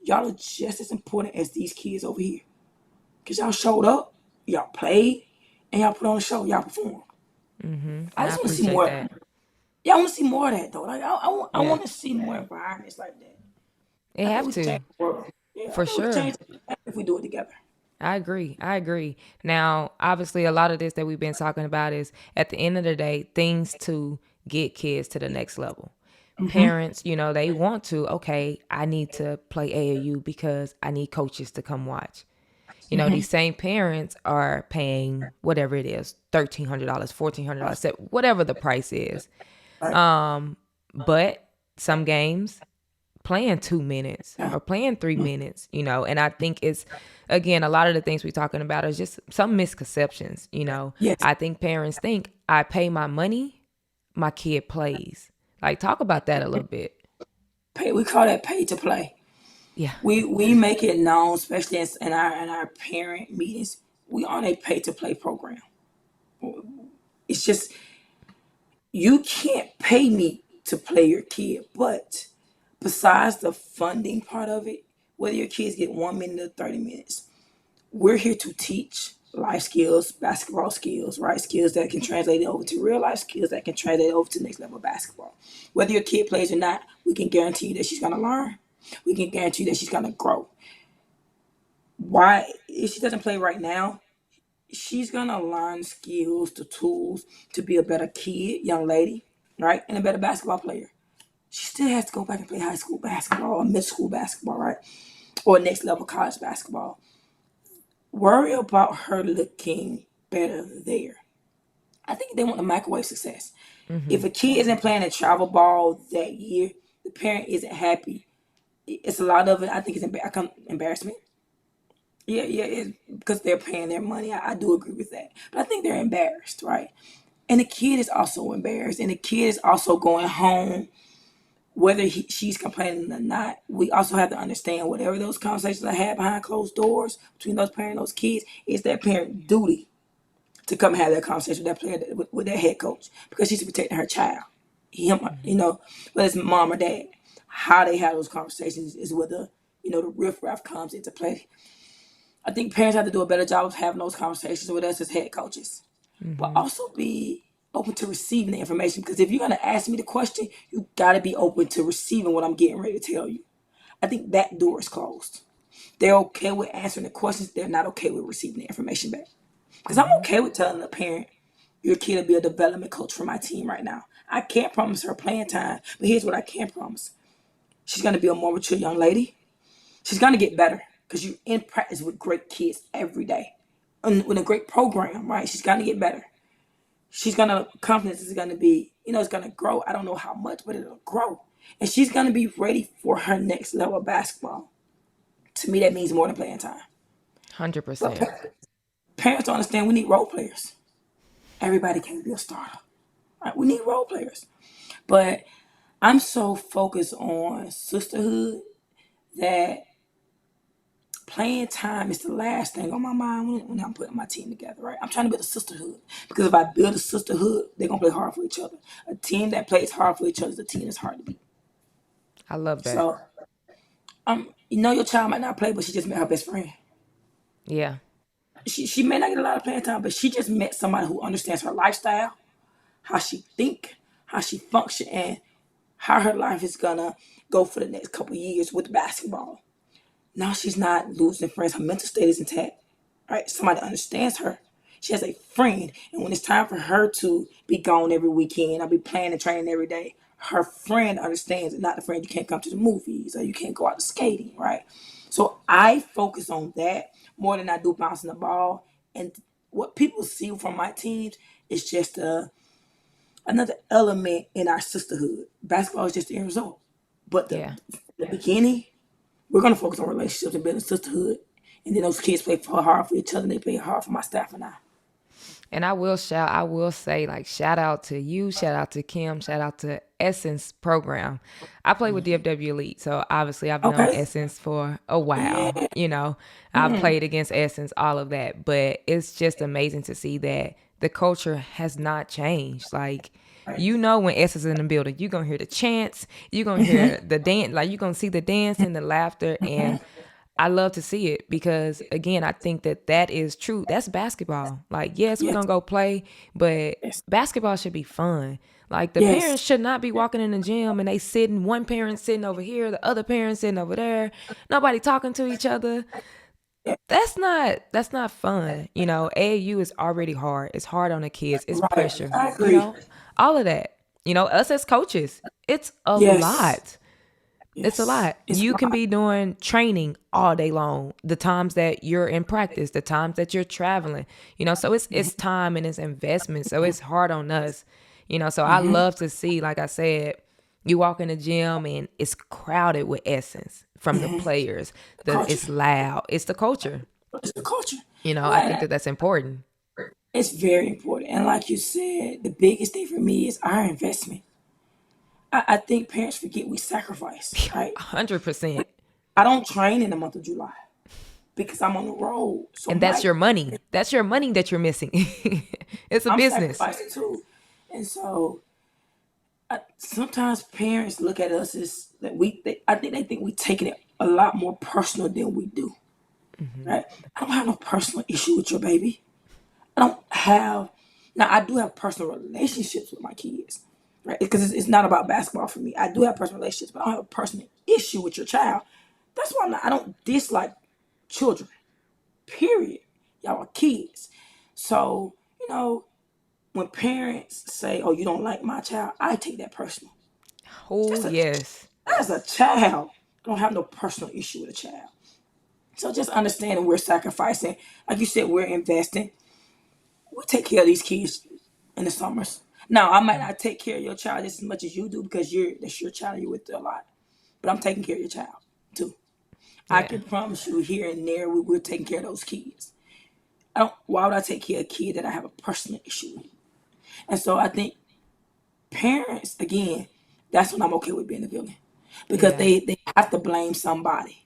Y'all are just as important as these kids over here, cause y'all showed up, y'all played, and y'all put on a show. Y'all performed. I And I just want to see appreciate more. that. Yeah, I want to see more of that though. Like I Yeah, want to see more environments like that. it I think have we can to change the world. Yeah, I for think we can sure. change the world if we do it together. I agree. I agree. Now, obviously, a lot of this that we've been talking about is at the end of the day, things to get kids to the next level. Parents, they want to, okay, I need to play AAU because I need coaches to come watch. These same parents are paying whatever it is, $1,300, $1,400, whatever the price is. Right. But some games playing 2 minutes Yeah. or playing 3 minutes, and I think it's, again, a lot of the things we're talking about is just some misconceptions. Yes. I think parents think I pay my money, my kid plays. Like, talk about that a little bit. Pay. We call that pay to play. Yeah. We make it known, especially in our parent meetings. We on a pay to play program. It's just you can't pay me to play your kid, but besides the funding part of it, whether your kids get 1 minute or 30 minutes, we're here to teach life skills, basketball skills, right? Skills that can translate over to real life skills that can translate over to next level basketball. Whether your kid plays or not, we can guarantee you that she's gonna learn. We can guarantee you that she's gonna grow. Why if she doesn't play right now, she's gonna learn skills, the tools to be a better kid, young lady, right? And a better basketball player. She still has to go back and play high school basketball or middle school basketball, right? Or next level college basketball. Worry about her looking better there. I think they want the microwave success. If a kid isn't playing a travel ball that year, the parent isn't happy. It's a lot of it. I think it's embarrassment. Yeah, yeah, because they're paying their money. I do agree with that. But I think they're embarrassed, right? And the kid is also embarrassed. And the kid is also going home, whether she's complaining or not. We also have to understand whatever those conversations I had behind closed doors between those parents and those kids, it's their parent duty to come have that conversation with that player, with that head coach, because she's protecting her child. Him, whether it's mom or dad, how they have those conversations is where the riffraff comes into play. I think parents have to do a better job of having those conversations with us as head coaches, but also be open to receiving the information. Because if you're gonna ask me the question, you gotta be open to receiving what I'm getting ready to tell you. I think that door is closed. They're okay with answering the questions. They're not okay with receiving the information back. Because I'm okay with telling a parent, your kid will be a development coach for my team right now. I can't promise her playing time, but here's what I can promise. She's going to be a more mature young lady. She's going to get better because you're in practice with great kids every day. And with a great program, right? She's going to get better. Confidence is going to be, it's going to grow. I don't know how much, but it'll grow. And she's going to be ready for her next level of basketball. To me, that means more than playing time. But 100%. parents don't understand we need role players. Everybody can't be a starter. Right? We need role players. But I'm so focused on sisterhood that playing time is the last thing on my mind when I'm putting my team together, right? I'm trying to build a sisterhood. Because if I build a sisterhood, they're going to play hard for each other. A team that plays hard for each other is a team that's hard to beat. I love that. So, your child might not play, but she just met her best friend. Yeah. She may not get a lot of playing time, but she just met somebody who understands her lifestyle, how she think, how she function, and how her life is gonna go for the next couple of years with basketball. Now she's not losing friends. Her mental state is intact. Right? Somebody understands her. She has a friend, and when it's time for her to be gone every weekend, I'll be playing and training every day. Her friend understands, and not the friend you can't come to the movies or you can't go out to skating, right? So I focus on that more than I do bouncing the ball. And what people see from my teams is just another element in our sisterhood. Basketball is just the end result. But Yeah. the beginning, we're gonna focus on relationships and building sisterhood. And then those kids play hard for each other and they play hard for my staff and I. And I will say, like, shout out to you, shout out to Kim, shout out to Essence program. I play with DFW Elite, so obviously I've known Okay. Essence for a Yeah. while. I've played against Essence, all of that, but it's just amazing to see that the culture has not changed. Like, when Essence is in the building, you're gonna hear the chants, you're gonna hear the dance, like you're gonna see the dance and the laughter, and I love to see it because again, I think that that is true. That's basketball. Like, yes, we're Yes. gonna go play, but Yes. basketball should be fun. Like, the Yes. parents should not be walking in the gym and they sitting, one parent sitting over here, the other parent sitting over there, nobody talking to each other. That's not fun. AAU is already hard. It's hard on the kids. It's Right. pressure. I agree. All of that. Us as coaches, it's a Yes. lot. It's a Yes. lot. It's You a can lot. be doing training all day long. The times that you're in practice, the times that you're traveling, so it's time and it's investment. So it's hard on us, So I love to see, like I said, you walk in the gym and it's crowded with essence from the players. Culture. It's loud. It's the culture. It's the culture. I think Like, that that's important. it's very important. And like you said, the biggest thing for me is our investment. I think parents forget we sacrifice, right? 100%. I don't train in the month of July because I'm on the road. So And that's your money. That's your money that you're missing. It's a I'm business. sacrificing too. And so sometimes parents look at us as that I think they think we taking it a lot more personal than we do. Right? I don't have no personal issue with your baby. I don't have now. I do have personal relationships with my kids, right? Because it's not about basketball for me. I do have personal relationships, but I don't have a personal issue with your child. That's why I don't dislike children. Period. Y'all are kids. So when parents say, "Oh, you don't like my child," I take that personal. Oh, Just a yes. As a child, I don't have no personal issue with a child. So just understanding we're sacrificing, like you said, we're investing. We take care of these kids in the summers. Now, I might not take care of your child just as much as you do because that's your child you're with a lot. But I'm taking care of your child too. I Yeah. can promise you here and there we're taking care of those kids. I don't why would I take care of a kid that I have a personal issue with? And so I think parents, again, that's when I'm okay with being a villain. Because Yeah. they have to blame somebody.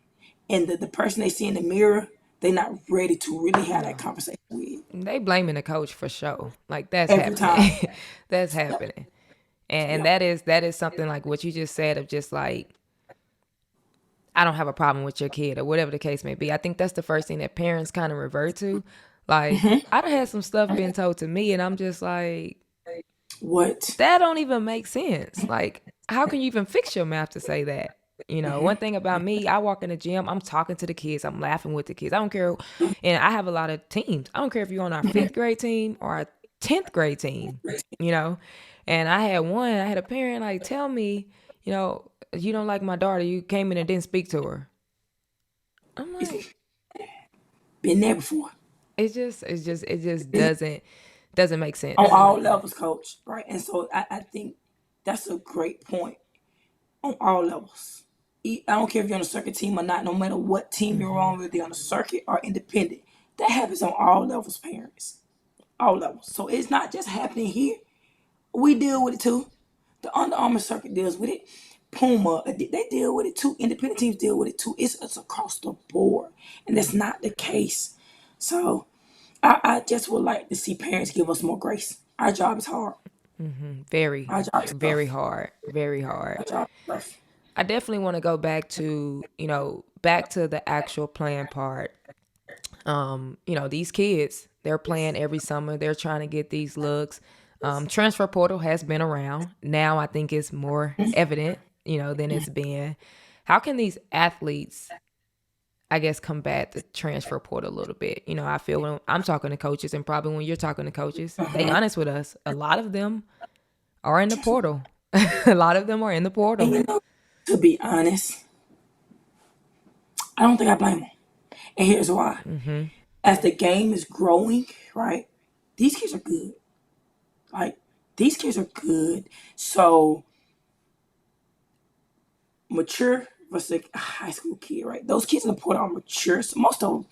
And the person they see in the mirror, they're not ready to really have that No. conversation with They blaming the coach for sure. Like, that's every happening. time. That's Yep. happening. And Yep. that is something like what you just said of just like, I don't have a problem with your kid or whatever the case may be. I think that's the first thing that parents kind of revert to. Like, I done had some stuff being told to me and I'm just like, What? that don't even make sense. Like, how can you even fix your mouth to say that? One thing about me, I walk in the gym, I'm talking to the kids, I'm laughing with the kids. I don't care. And I have a lot of teams. I don't care if you're on our fifth grade team or our 10th grade team, you know? And I had a parent like tell me, you don't like my daughter, you came in and didn't speak to her. I'm like, Been there before. it just doesn't make On sense. all levels, coach. Right. And so I think that's a great point. On all levels. I don't care if you're on a circuit team or not, no matter what team you're on, whether you're on a circuit or independent. That happens on all levels, parents. All levels. So it's not just happening here. We deal with it too. The Under Armour circuit deals with it. Puma, they deal with it too. Independent teams deal with it too. It's across the board. And that's not the case. So I just would like to see parents give us more grace. Our job is hard. Very, Our job is very tough. hard. Very hard. Our job is tough. I definitely want to go back to the actual playing part. These kids, they're playing every summer. They're trying to get these looks. Transfer portal has been around. Now I think it's more evident, than it's been. How can these athletes, I guess, combat the transfer portal a little bit? I feel when I'm talking to coaches and probably when you're talking to coaches, they honest with us. A lot of them are in the portal. A lot of them are in the And portal. to be honest, I don't think I blame them. And here's why. As the game is growing, right, these kids are good. Like, these kids are good. So, mature versus a high school kid, right? Those kids in the port are mature. So most of them,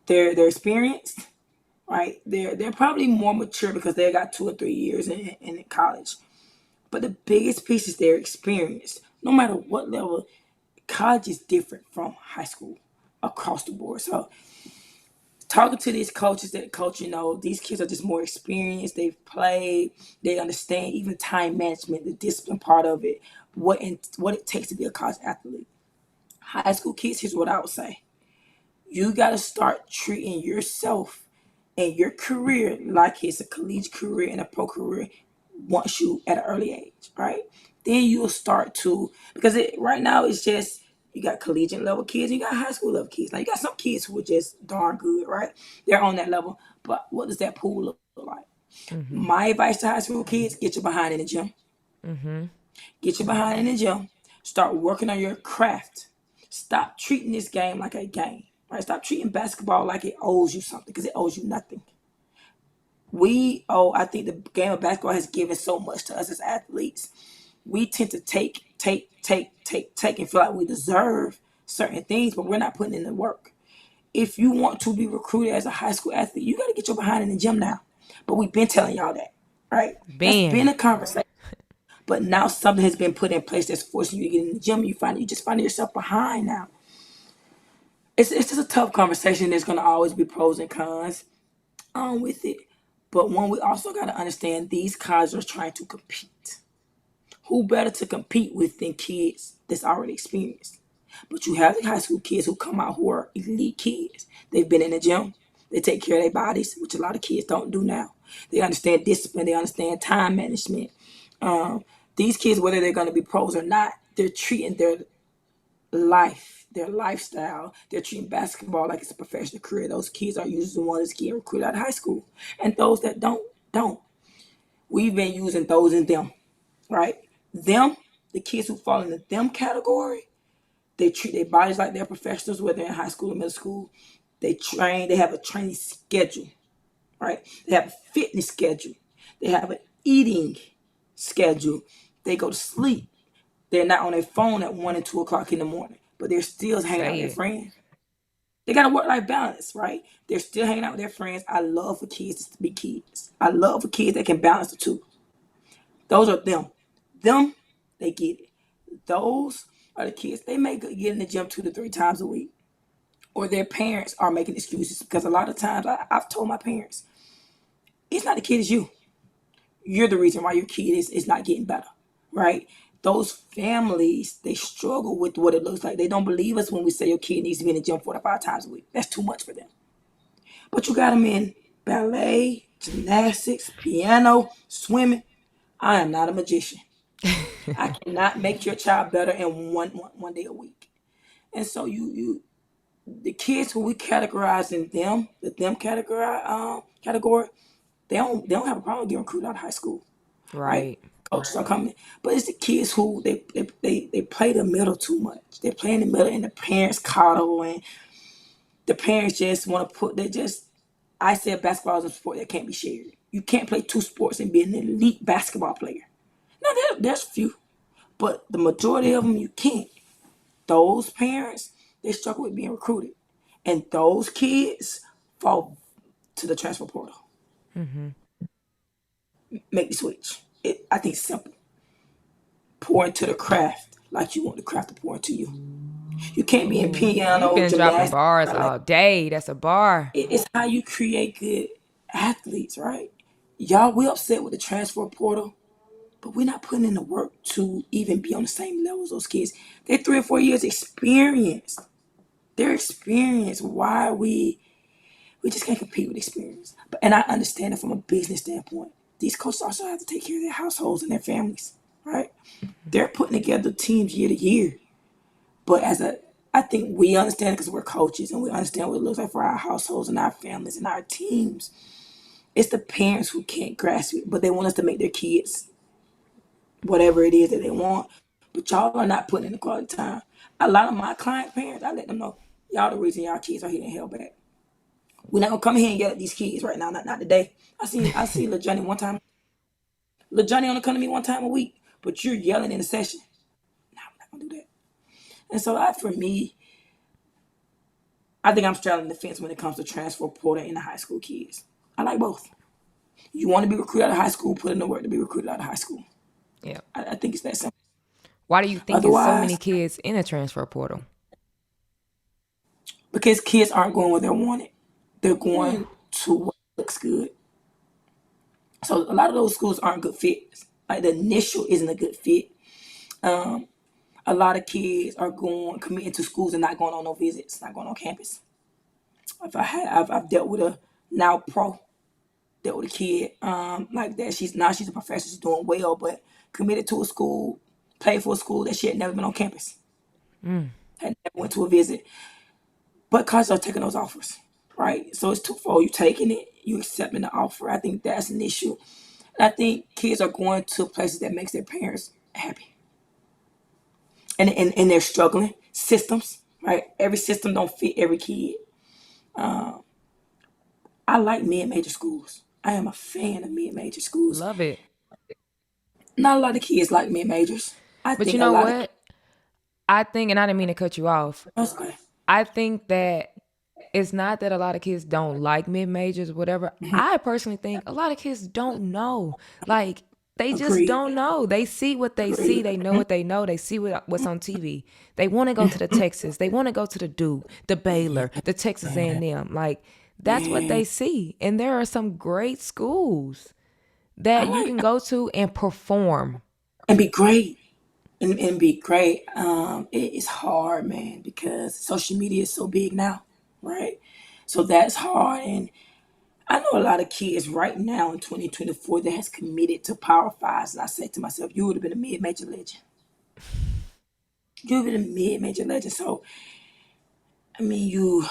they're experienced, right? They're probably more mature because they got 2 or 3 years in college. But the biggest piece is their experience. No matter what level, college is different from high school across the board. So talking to these coaches that coach, these kids are just more experienced. They've played. They understand even time management, the discipline part of it, what it takes to be a college athlete. High school kids, here's what I would say: you got to start treating yourself and your career like it's a collegiate career and a pro career once you at an early age, right? Then you'll start to, because right now it's just, you got collegiate level kids, you got high school level kids. Now you got some kids who are just darn good, right? They're on that level. But what does that pool look like? Mm-hmm. My advice to high school kids: get your behind in the gym. Mm-hmm. Get your behind in the gym. Start working on your craft. Stop treating this game like a game. Right? Stop treating basketball like it owes you something, because it owes you nothing. I think the game of basketball has given so much to us as athletes. We tend to take, and feel like we deserve certain things, but we're not putting in the work. If you want to be recruited as a high school athlete, you got to get your behind in the gym now. But we've been telling y'all that, right? That's been Ben. a conversation. But now something has been put in place that's forcing you to get in the gym. You just find yourself behind now. It's just a tough conversation. There's gonna always be pros and cons with it. But one, we also got to understand these colleges are trying to compete. Who better to compete with than kids that's already experienced? But you have the high school kids who come out who are elite kids. They've been in the gym. They take care of their bodies, which a lot of kids don't do now. They understand discipline. They understand time management. Um, these kids, whether they're going to be pros or not, they're treating their life, their lifestyle. They're treating basketball like it's a professional career. Those kids are usually the ones that's getting recruited out of high school. And those that don't. We've been using those and them, right? Them, the kids who fall in the them category, they treat their bodies like they're professionals, whether in high school or middle school. They train, they have a training schedule, right? They have a fitness schedule. They have an eating schedule. They go to sleep. They're not on their phone at 1 and 2 o'clock in the morning, but they're still hanging out with Say their it. friends. They got a work-life balance, right? They're still hanging out with their friends. I love for kids to be kids. I love for kids that can balance the two. Those are them. Them, they get it. Those are the kids. They may get in the gym 2 to 3 times a week, or their parents are making excuses, because a lot of times I've told my parents, it's not the kid, it's you. You're the reason why your kid is not getting better, right? Those families, they struggle with what it looks like. They don't believe us when we say your kid needs to be in the gym 4 to 5 times a week. That's too much for them. But you got them in ballet, gymnastics, piano, swimming. I am not a magician. I cannot make your child better in one day a week. And so the kids who we categorize in the them category, they don't have a problem getting recruited out of high school, right? Right. Coaches are coming, but it's the kids who they play the middle too much. They play in the middle, and the parents coddle, and the parents just want to put. They just, I said basketball is a sport that can't be shared. You can't play two sports and be an elite basketball player. Now there's few, but the majority of them you can't. Those parents, they struggle with being recruited, and those kids fall to the transfer portal. Mm-hmm. Make the switch. I think it's simple. Pour into the craft like you want the craft to pour into you. You can't be in Ooh, you've piano, been dropping gymnastics, bars ballet. all day. That's a bar. It's how you create good athletes, right? Y'all, we upset with the transfer portal, but we're not putting in the work to even be on the same level as those kids. They're 3 or 4 years experience. They're experienced. Why are we just can't compete with experience? And I understand it from a business standpoint. These coaches also have to take care of their households and their families, right? They're putting together teams year to year. But I think we understand it because we're coaches and we understand what it looks like for our households and our families and our teams. It's the parents who can't grasp it, but they want us to make their kids whatever it is that they want. But y'all are not putting in the quality time. A lot of my client parents, I let them know, y'all the reason y'all kids are getting held back. We're not gonna come here and yell at these kids right now, not today. I see Lil Johnny one time. Lil Johnny only come to me one time a week, but you're yelling in the session. No, we're not gonna do that. And so for me, I think I'm straddling the fence when it comes to transfer portal in the high school kids. I like both. You want to be recruited out of high school, put in the work to be recruited out of high school. Yeah. I think it's that simple. Why do you think it's so many Otherwise, kids in a transfer portal? because kids aren't going where they want it, they're going to what looks good. So a lot of those schools aren't good fits. Like the initial isn't a good fit. A lot of kids are going committing to schools and not going on no visits, not going on campus. I've dealt with a now pro, dealt with a kid like that. She's a professor, she's doing well, but committed to a school, played for a school that she had never been on campus, had never went to a visit. But college are taking those offers, right? So it's twofold. You taking it, you accepting the offer. I think that's an issue. And I think kids are going to places that makes their parents happy. And they're struggling. Systems, right? Every system don't fit every kid. I like mid-major schools. I am a fan of mid-major schools. Love it. Not a lot of kids like mid-majors. I But you think a know lot of what? I think, and I didn't mean to cut you off. kids, okay. I think that it's not that a lot of kids don't like mid majors, whatever. I personally think a lot of kids don't know. Like, they just Agreed. don't know. They see what they see. Agreed. They know what they know. They see what's on TV. They want to go to the Texas. They want to go to the Duke, the Baylor, the Texas A&M. Like, that's what they see. And there are some great schools that you can go to and perform. And be great. And be great. It's hard, man, because social media is so big now, right? So that's hard. And I know a lot of kids right now in 2024 that has committed to Power Fives. And I say to myself, you would have been a mid-major legend. You would have been a mid-major legend. So, I mean,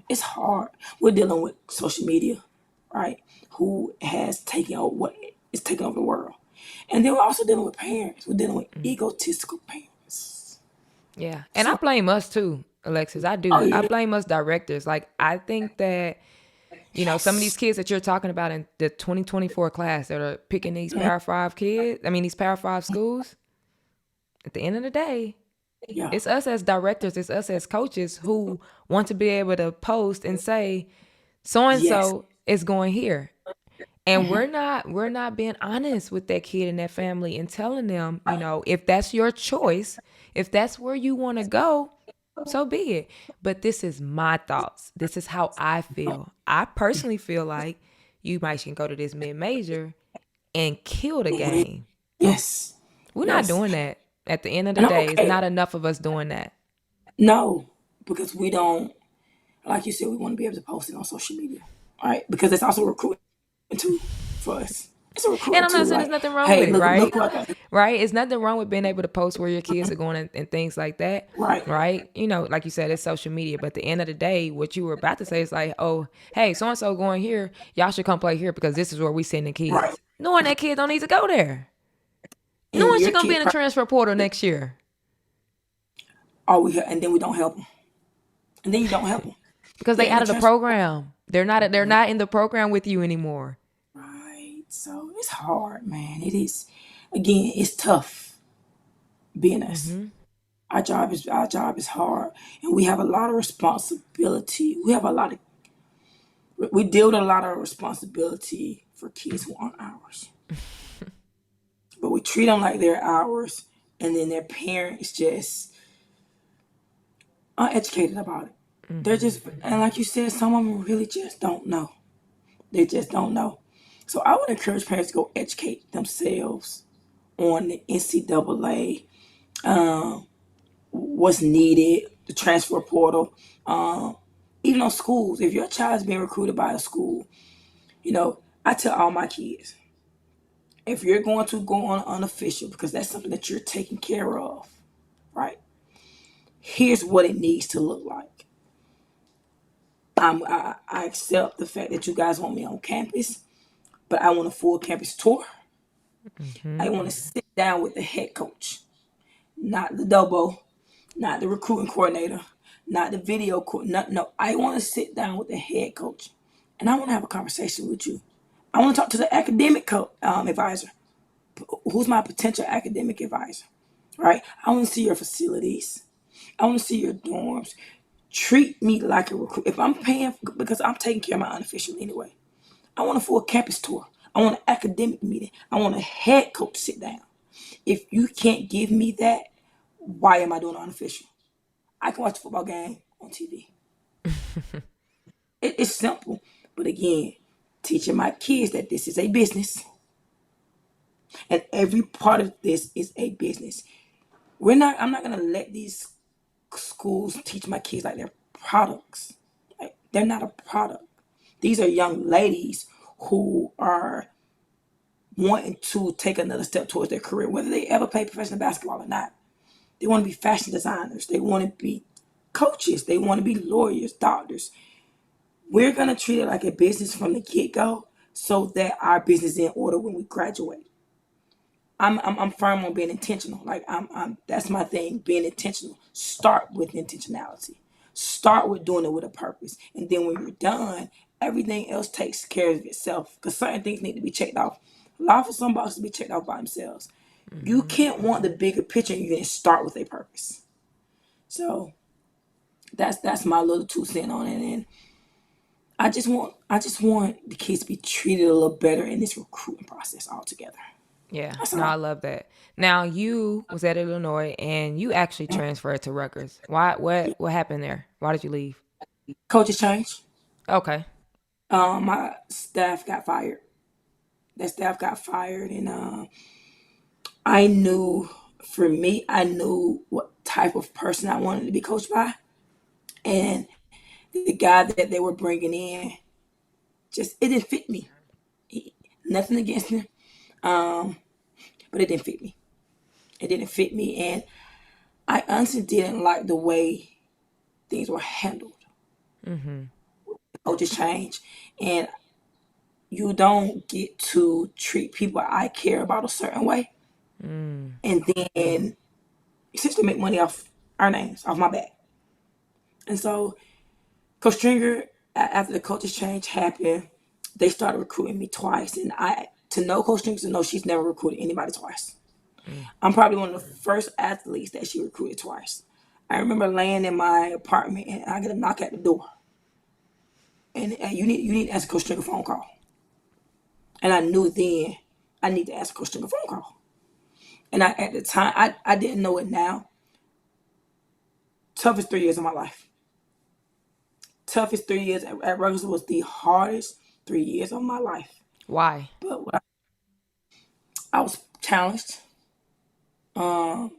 it's hard. We're dealing with social media, right? Who has taken over what is taking over the world. And then we're also dealing with parents. We're dealing with egotistical parents. Yeah. And I blame us too, Alexis. I do. Oh I yeah. blame us directors. Like, I think that, you know, some of these kids that you're talking about in the 2024 class that are picking these Power 5 kids, these Power 5 schools, at the end of the day, Yeah. it's us as directors, it's us as coaches who want to be able to post and say, so and Yes. so is going here. And we're not being honest with that kid and that family and telling them, you know, if that's your choice, if that's where you want to go, so be it. But this is my thoughts. This is how I feel. I personally feel like you might can go to this mid-major and kill the game. Yes. We're not Yes. doing that. At the end of the And I'm day, it's okay. not enough of us doing that. No, because we don't, like you said, we want to be able to post it on social media, right? Because it's also a recruiting tool for us. It's a And recruiting I'm tool. not saying there's Like, nothing wrong hey, with it, right? look what I got. Right? It's nothing wrong with being able to post where your kids are going and things like that. Right. Right? You know, like you said, it's social media. But at the end of the day, what you were about to say is like, oh, hey, so-and-so going here. Y'all should come play here because this is where we send the kids. Right. Knowing that kid don't need to go there. And Knowing your she's going to be kid, in the transfer portal next year. and then we don't help them. And then you don't help them. Because they Yeah, out of the program. They're not in the program with you anymore. Right. So it's hard, man. It is. Again, it's tough being us. Our job is hard, and we have a lot of responsibility. We deal with a lot of responsibility for kids who aren't ours. But we treat them like they're ours, and then their parents just uneducated about it. They're just, and like you said, some of them really just don't know. They just don't know. So I would encourage parents to go educate themselves on the NCAA, what's needed, the transfer portal, even on schools. If your child's being recruited by a school, I tell all my kids, if you're going to go on unofficial, because that's something that you're taking care of, right? Here's what it needs to look like. I accept the fact that you guys want me on campus, but I want a full campus tour. I want to sit down with the head coach, not the double, not the recruiting coordinator, not the video coordinator. No, I want to sit down with the head coach, and I want to have a conversation with you. I want to talk to the academic advisor. Who's my potential academic advisor, right? I want to see your facilities. I want to see your dorms. Treat me like a recruit. If I'm paying, because I'm taking care of my unofficial anyway. I want a full campus tour. I want an academic meeting. I want a head coach sit down. If you can't give me that, why am I doing unofficial? I can watch a football game on TV. It's simple. But again, teaching my kids that this is a business. And every part of this is a business. I'm not gonna let these schools teach my kids like they're products. Like they're not a product. These are young ladies who are wanting to take another step towards their career, whether they ever play professional basketball or not. They want to be fashion designers. They want to be coaches. They want to be lawyers, doctors. We're going to treat it like a business from the get-go so that our business is in order when we graduate. I'm firm on being intentional. Like I'm that's my thing, being intentional. Start with intentionality. Start with doing it with a purpose. And then when you're done, everything else takes care of itself. Because certain things need to be checked off. Allow for some boxes to be checked off by themselves. You can't want the bigger picture and you didn't start with a purpose. So that's my little 2 cents on it. And I just want the kids to be treated a little better in this recruiting process altogether. Yeah, That's no, all. I love that. Now you was at Illinois and you actually transferred to Rutgers. Why? What happened there? Why did you leave? Coaches change. Okay. My staff got fired. That staff got fired, and I knew, for me, I knew what type of person I wanted to be coached by, and the guy that they were bringing in just it didn't fit me. Nothing against him, but it didn't fit me. It didn't fit me, and I honestly didn't like the way things were handled. Coaches change, and you don't get to treat people I care about a certain way, and then essentially make money off our names, off my back. And so Coach Stringer, after the coaches change happened, they started recruiting me twice. And to know Coach Stringer, to know she's never recruited anybody twice. I'm probably one of the first athletes that she recruited twice. I remember laying in my apartment and I get a knock at the door. And you need to answer Coach Stringer phone call. And I knew then I need to answer Coach Stringer phone call. And at the time, I didn't know it now. Toughest 3 years of my life. Toughest 3 years at Rutgers was the hardest 3 years of my life. Why? But I was challenged. I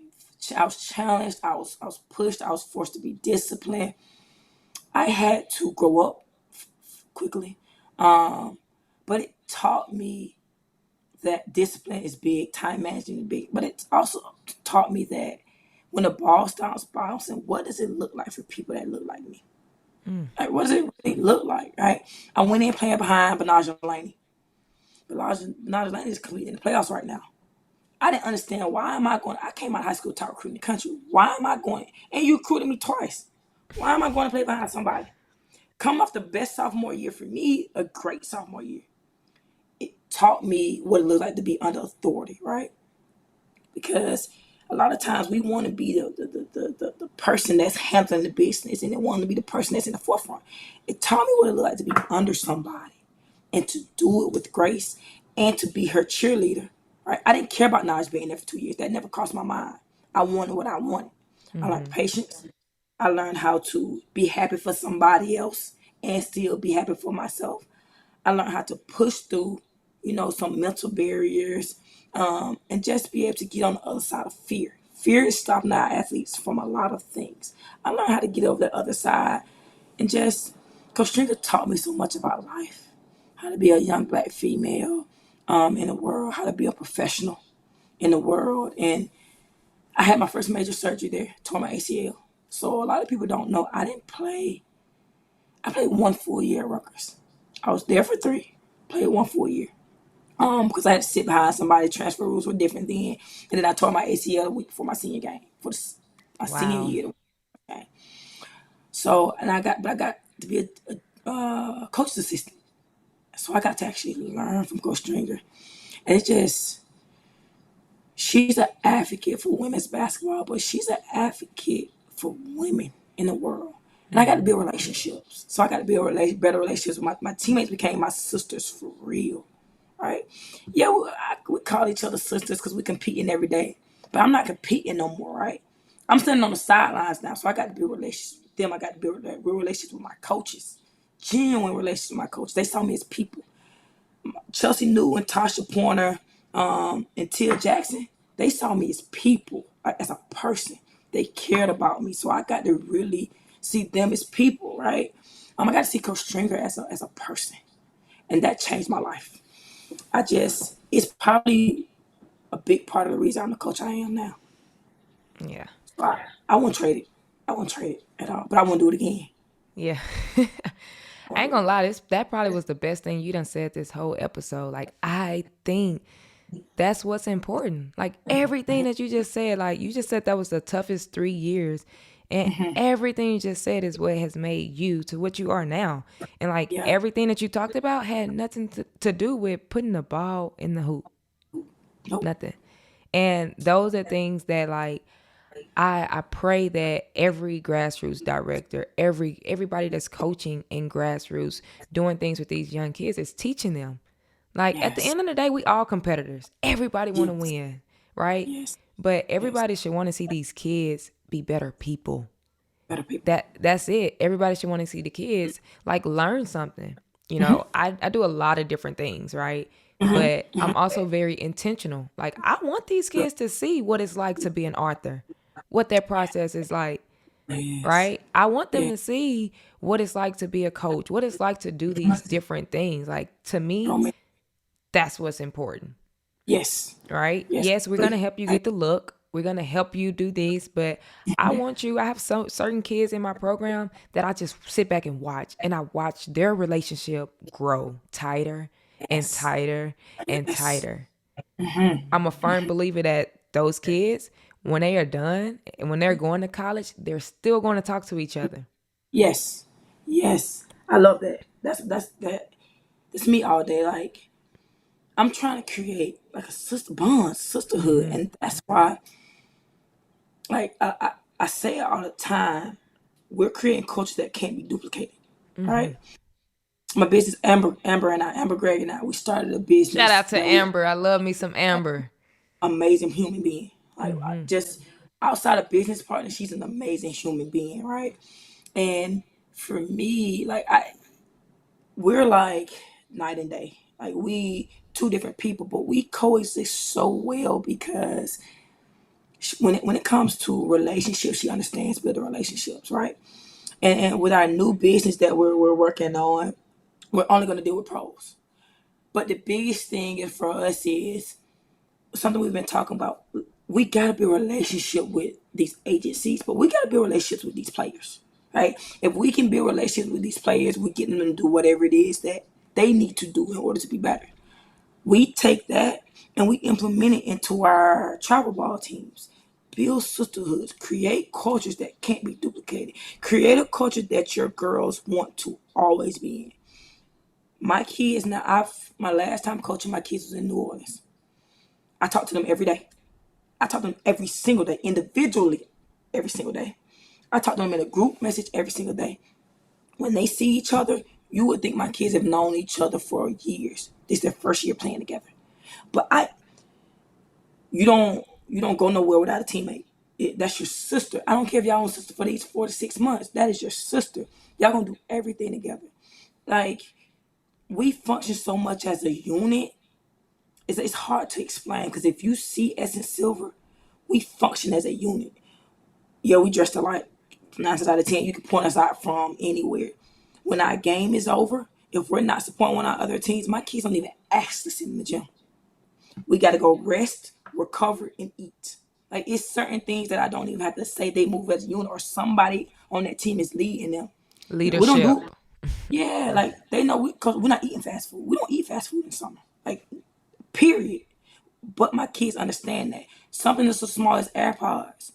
was challenged. I was pushed. I was forced to be disciplined. I had to grow up quickly. But it taught me that discipline is big, time management is big. But it also taught me that when the ball starts bouncing, what does it look like for people that look like me? Like, what does it really look like, right? I went in playing behind Bernard Laney. Bernard Laney is competing in the playoffs right now. I didn't understand why am I going. I came out of high school top recruiting the country. Why am I going? And you recruited me twice. Why am I going to play behind somebody? Come off the best sophomore year for me, a great sophomore year. It taught me what it looks like to be under authority, right? Because a lot of times we want to be the person that's handling the business and they want to be the person that's in the forefront. It taught me what it looked like to be under somebody and to do it with grace and to be her cheerleader. Right? I didn't care about Naj being there for 2 years. That never crossed my mind. I wanted what I wanted. I learned patience. I learned how to be happy for somebody else and still be happy for myself. I learned how to push through, some mental barriers, and just be able to get on the other side of fear. Fear is stopping our athletes from a lot of things. I learned how to get over the other side and just, Coach Stringer taught me so much about life, how to be a young black female in the world, how to be a professional in the world. And I had my first major surgery there, tore my ACL. So a lot of people don't know I didn't play. I played 1 full year at Rutgers. I was there for 3, played 1 full year. Because I had to sit behind somebody. Transfer rules were different then. And then I tore my ACL a week before my senior game, my senior Wow. year. Game. So, I got to be a coach's assistant. So I got to actually learn from Coach Stringer. And it's just, she's an advocate for women's basketball, but she's an advocate for women in the world. And I got to build relationships. So I got to build better relationships. My teammates became my sisters for real, right? Yeah, we call each other sisters because we competing every day. But I'm not competing no more, right? I'm standing on the sidelines now, so I got to build relationships with them. I got to build real relationships with my coaches, genuine relationships with my coaches. They saw me as people. Chelsea New and Tasha Pointer and Tia Jackson, they saw me as people, as a person. They cared about me. So I got to really see them as people, right? I got to see Coach Stringer as a person. And that changed my life. It's probably a big part of the reason I'm the coach I am now. Yeah. So I won't trade it. I won't trade it at all. But I won't do it again. Yeah. I ain't gonna lie, that probably was the best thing you done said this whole episode. Like, I think that's what's important. Like, everything that you just said, like, you just said that was the toughest 3 years. And everything you just said is what has made you to what you are now. And, like, Yeah. everything that you talked about had nothing to do with putting the ball in the hoop. Nope. Nothing. And those are things that, like, I pray that every grassroots director, everybody that's coaching in grassroots, doing things with these young kids is teaching them. Like, at the Yes. end of the day, we all competitors. Everybody want to Yes. win, right? Yes. But Yes. everybody should want to see these kids be better people. Better people. That's it. Everybody should want to see the kids like learn something. You know, I do a lot of different things, right? But I'm also very intentional. Like, I want these kids to see what it's like to be an author, what that process is like, Yes. right? I want them Yes. to see what it's like to be a coach, what it's like to do these different things. Like, to me, Don't make- that's what's important, Yes. right? Yes. Yes, we're going to help you get the look. We're going to help you do this, but I have some certain kids in my program that I just sit back and watch, and I watch their relationship grow tighter and Yes. tighter and Yes. tighter. I'm a firm believer that those kids, when they are done and when they're going to college, they're still going to talk to each other. Yes. Yes. I love that. That's me all day. Like, I'm trying to create like a sisterhood, and that's why, like, I say it all the time. We're creating cultures that can't be duplicated. All right. My business, Amber Gregg and I, we started a Shout business out to that we Amber. I love me some Amber. amazing human being. Like, just outside of business partner, she's an amazing human being, right? And for me, like, we're like night and day. Like, we two different people, but we coexist so well because when it comes to relationships, she understands building relationships, right? And with our new business that we're working on, we're only going to deal with pros. But the biggest thing for us is something we've been talking about. We got to build a relationship with these agencies, but we got to build relationships with these players, right? If we can build relationships with these players, we're getting them to do whatever it is that they need to do in order to be better. We take that and we implement it into our travel ball teams. Build sisterhoods, create cultures that can't be duplicated, create a culture that your girls want to always be in. My kids now, my last time coaching my kids was in New Orleans. I talk to them every day. I talk to them every single day, individually, every single day. I talk to them in a group message every single day. When they see each other, you would think my kids have known each other for years. This is their first year playing together. But you don't go nowhere without a teammate. That's your sister. I don't care if y'all own sister for these 4 to 6 months. That is your sister. Y'all gonna do everything together. Like, we function so much as a unit. It's hard to explain because if you see Essence Silver, we function as a unit. Yeah, we dressed alike. 9 times out of 10, you can point us out from anywhere. When our game is over, if we're not supporting one of our other teams, my kids don't even ask to sit in the gym. We got to go rest, recover, and eat. Like, it's certain things that I don't even have to say. They move as a unit, or somebody on that team is leading them. We don't do. Leadership. Yeah, like, they know because we're not eating fast food. We don't eat fast food in summer. Like, period. But my kids understand that something that's so small as AirPods.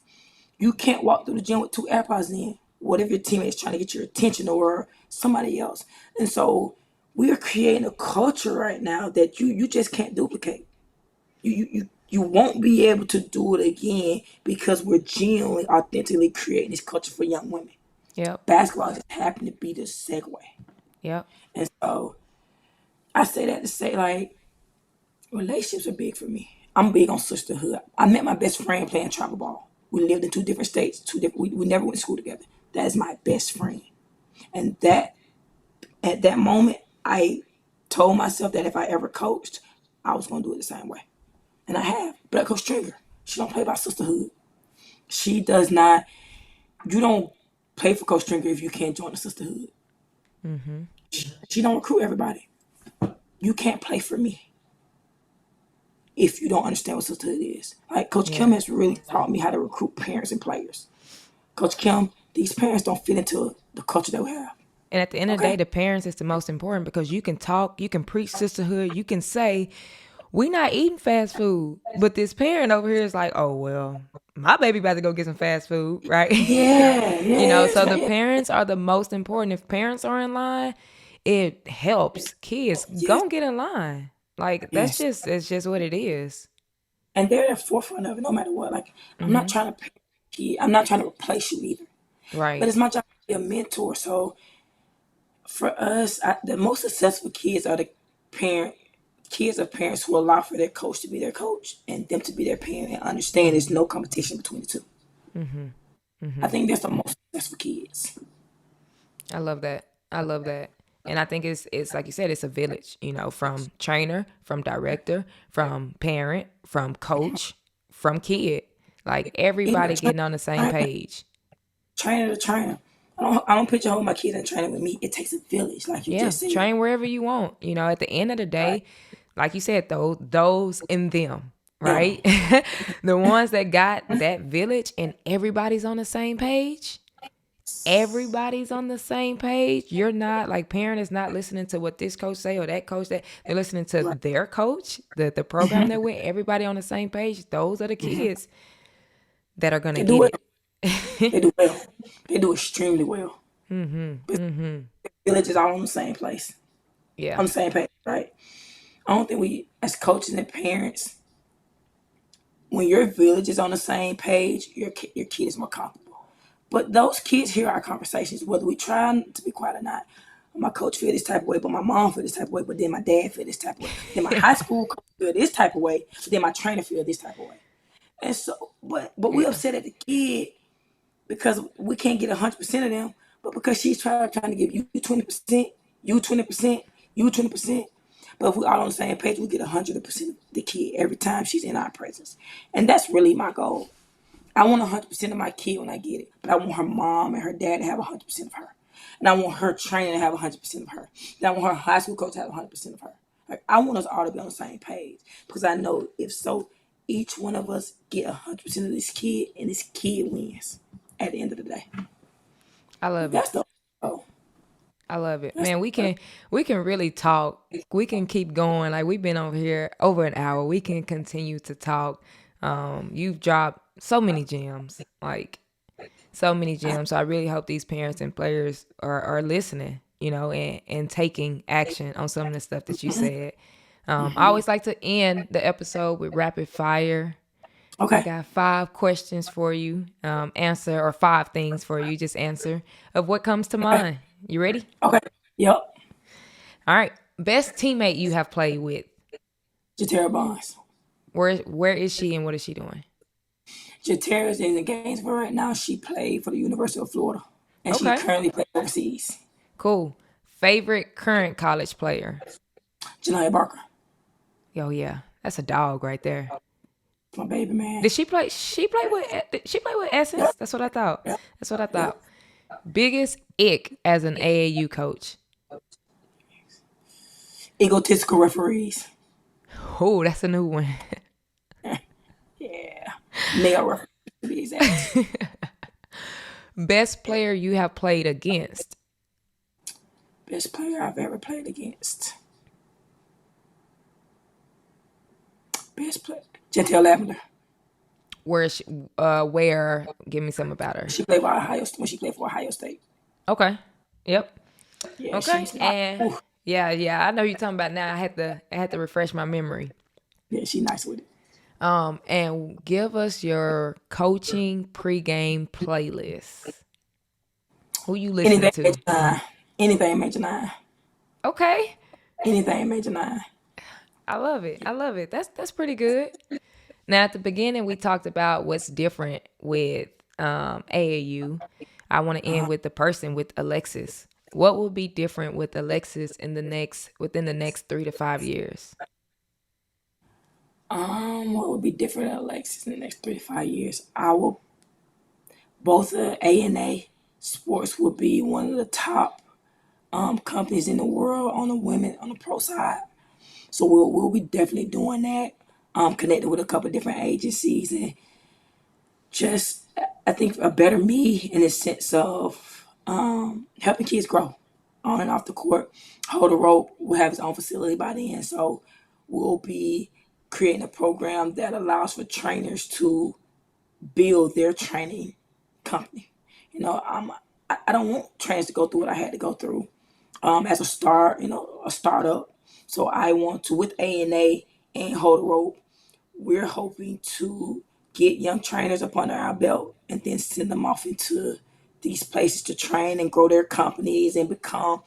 You can't walk through the gym with 2 AirPods in. What if your teammate is trying to get your attention or somebody else? And so we are creating a culture right now that you just can't duplicate. You won't be able to do it again because we're genuinely, authentically creating this culture for young women. Yep. Basketball just happened to be the segue. Yep. And so I say that to say, like, relationships are big for me. I'm big on sisterhood. I met my best friend playing travel ball. We lived in two different states, we never went to school together. That is my best friend. And that at that moment, I told myself that if I ever coached, I was gonna do it the same way. And I have. But Coach Trigger, she don't play by sisterhood. She does not. You don't play for Coach Trigger if you can't join the sisterhood. She don't recruit everybody. You can't play for me if you don't understand what sisterhood is. Like Coach Kim Yeah. has really taught me how to recruit parents and players. Coach Kim, these parents don't fit into the culture that we have. And at the end of the day, Okay? the parents is the most important because you can talk, you can preach sisterhood, you can say, we not eating fast food. But this parent over here is like, oh, well, my baby about to go get some fast food, right? Yeah, So yes, the man. parents are the most important. If parents are in line, it helps kids Yes, go get in line. Like yes. it's just what it is. And they're at the forefront of it no matter what. Like, I'm not trying to pick a kid. I'm not trying to replace you either. But Right. it's my job to be a mentor. So for us, the most successful kids are the parent kids of parents who allow for their coach to be their coach and them to be their parent and understand there's no competition between the two. I think that's the most successful kids. I love that. I love that. And I think it's like you said, it's a village, from trainer, from director, from parent, from coach, from kid. Like Even everybody getting on the same trainer, page. trainer to trainer. I don't picture holding my kids in training with me. It takes a village, like you Yeah. just said. Train wherever you want. At the end of the Right. day, like you said, though, those and them, Them. right? The ones that got that village and everybody's on the same page. Everybody's on the same page. You're not like parent is not listening to what this coach say or that coach that they're listening to Right. their coach, the program they're with. Everybody on the same page. Those are the kids that are gonna They do get well. it. They do well. They do extremely well. The village is all on the same place, Yeah. on the same page, right? I don't think we, as coaches and parents, when your village is on the same page, your kid is more comfortable. But those kids hear our conversations, whether we try to be quiet or not. My coach feel this type of way, but my mom feel this type of way, but then my dad feel this type of way. Then my high school coach feel this type of way, but then my trainer feel this type of way. And so, but we Yeah. upset at the kid because we can't get 100% of them, but because she's trying to give you 20%, you 20%, you 20%. But if we all on the same page, we get 100% of the kid every time she's in our presence, and that's really my goal. I want 100% of my kid when I get it, but I want her mom and her dad to have 100% of her, and I want her trainer to have 100% of her. And I want her high school coach to have 100% of her. Like I want us all to be on the same page because I know if so, each one of us get 100% of this kid, and this kid wins at the end of the day. I love it. That's the oh, I love it. that's Man, we can really talk. We can keep going. Like we've been over here over an hour. We can continue to talk. You've dropped so many gems. Like so many gems. So I really hope these parents and players are listening, and taking action on some of the stuff that you said. I always like to end the episode with rapid fire. I okay. got 5 questions for you. Answer or 5 things for you. Just answer of what comes to Okay. mind. You ready? Okay. Yep. All right. Best teammate you have played with. Jatera Bonds. Where is she and what is she doing? Jatera's in Gainesville right now. She played for the University of Florida, and she Okay. currently plays overseas. Cool. Favorite current college player? Janaya Barker, Oh yeah, that's a dog right there. my baby man. Did she play? She played with Essence. Yep. That's what I thought. Yep. That's what I Yep. thought. Biggest ick as an AAU coach. Egotistical referees. Oh, that's a new one. Yeah. Male referees to be exact. Best player you have played against. Best player I've ever played against. Best player. Jantel Lavender. Where? Where? Give me some about her. She played for Ohio State when she played for Ohio State. Okay. Yep. Yeah, Okay. she's not. And yeah, I know you're talking about now. I had to refresh my memory. Yeah, she's nice with it. And give us your coaching pregame playlist. Who you listening Anything to? Major Nine. Anything Major Nine. Okay. Anything Major Nine. I love it. I love it. That's pretty good. Now, at the beginning, we talked about what's different with AAU. I want to end with the person, with Alexis. What will be different with Alexis within the next 3 to 5 years? What would be different at Alexis in the next 3 to 5 years? I will both A and A Sports will be one of the top companies in the world on the women on the pro side. So we'll be definitely doing that. Connected with a couple of different agencies and just I think a better me in the sense of helping kids grow on and off the court. Hold a rope will have its own facility by the end, so we'll be creating a program that allows for trainers to build their training company. You know, I don't want trainers to go through what I had to go through as a start, a startup. So I want to with A and Hold a Rope, we're hoping to get young trainers up under our belt and then send them off into these places to train and grow their companies and become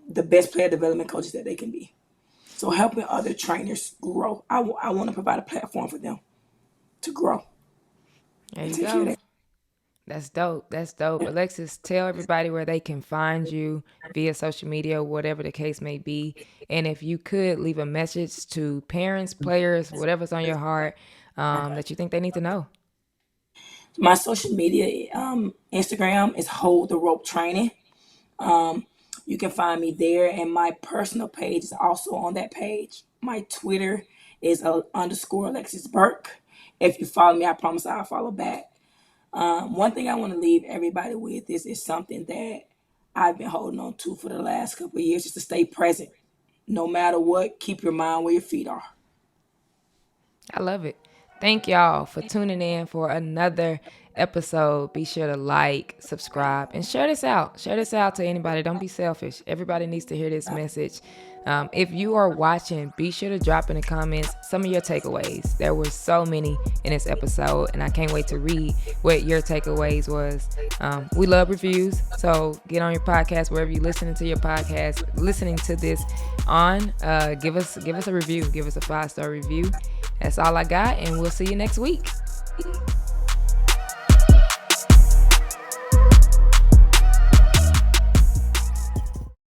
the best player development coaches that they can be. So helping other trainers grow, I want to provide a platform for them to grow There and you take care of go. that. That's dope. That's dope. Alexis, tell everybody where they can find you via social media, whatever the case may be. And if you could leave a message to parents, players, whatever's on your heart that you think they need to know. My social media, Instagram is Hold the Rope Training. You can find me there, and my personal page is also on that page. My Twitter is underscore Alexis Burke. If you follow me, I promise I'll follow back. One thing I want to leave everybody with is something that I've been holding on to for the last couple of years, is to stay present. No matter what, keep your mind where your feet are. I love it. Thank y'all for tuning in for another episode. Be sure to like, subscribe, and share this out. Share this out to anybody. Don't be selfish. Everybody needs to hear this message. If you are watching, be sure to drop in the comments some of your takeaways. There were so many in this episode, and I can't wait to read what your takeaways was. We love reviews, so get on your podcast wherever you're listening to your podcast, listening to this on. Give us a review. Give us a 5-star review. That's all I got, and we'll see you next week.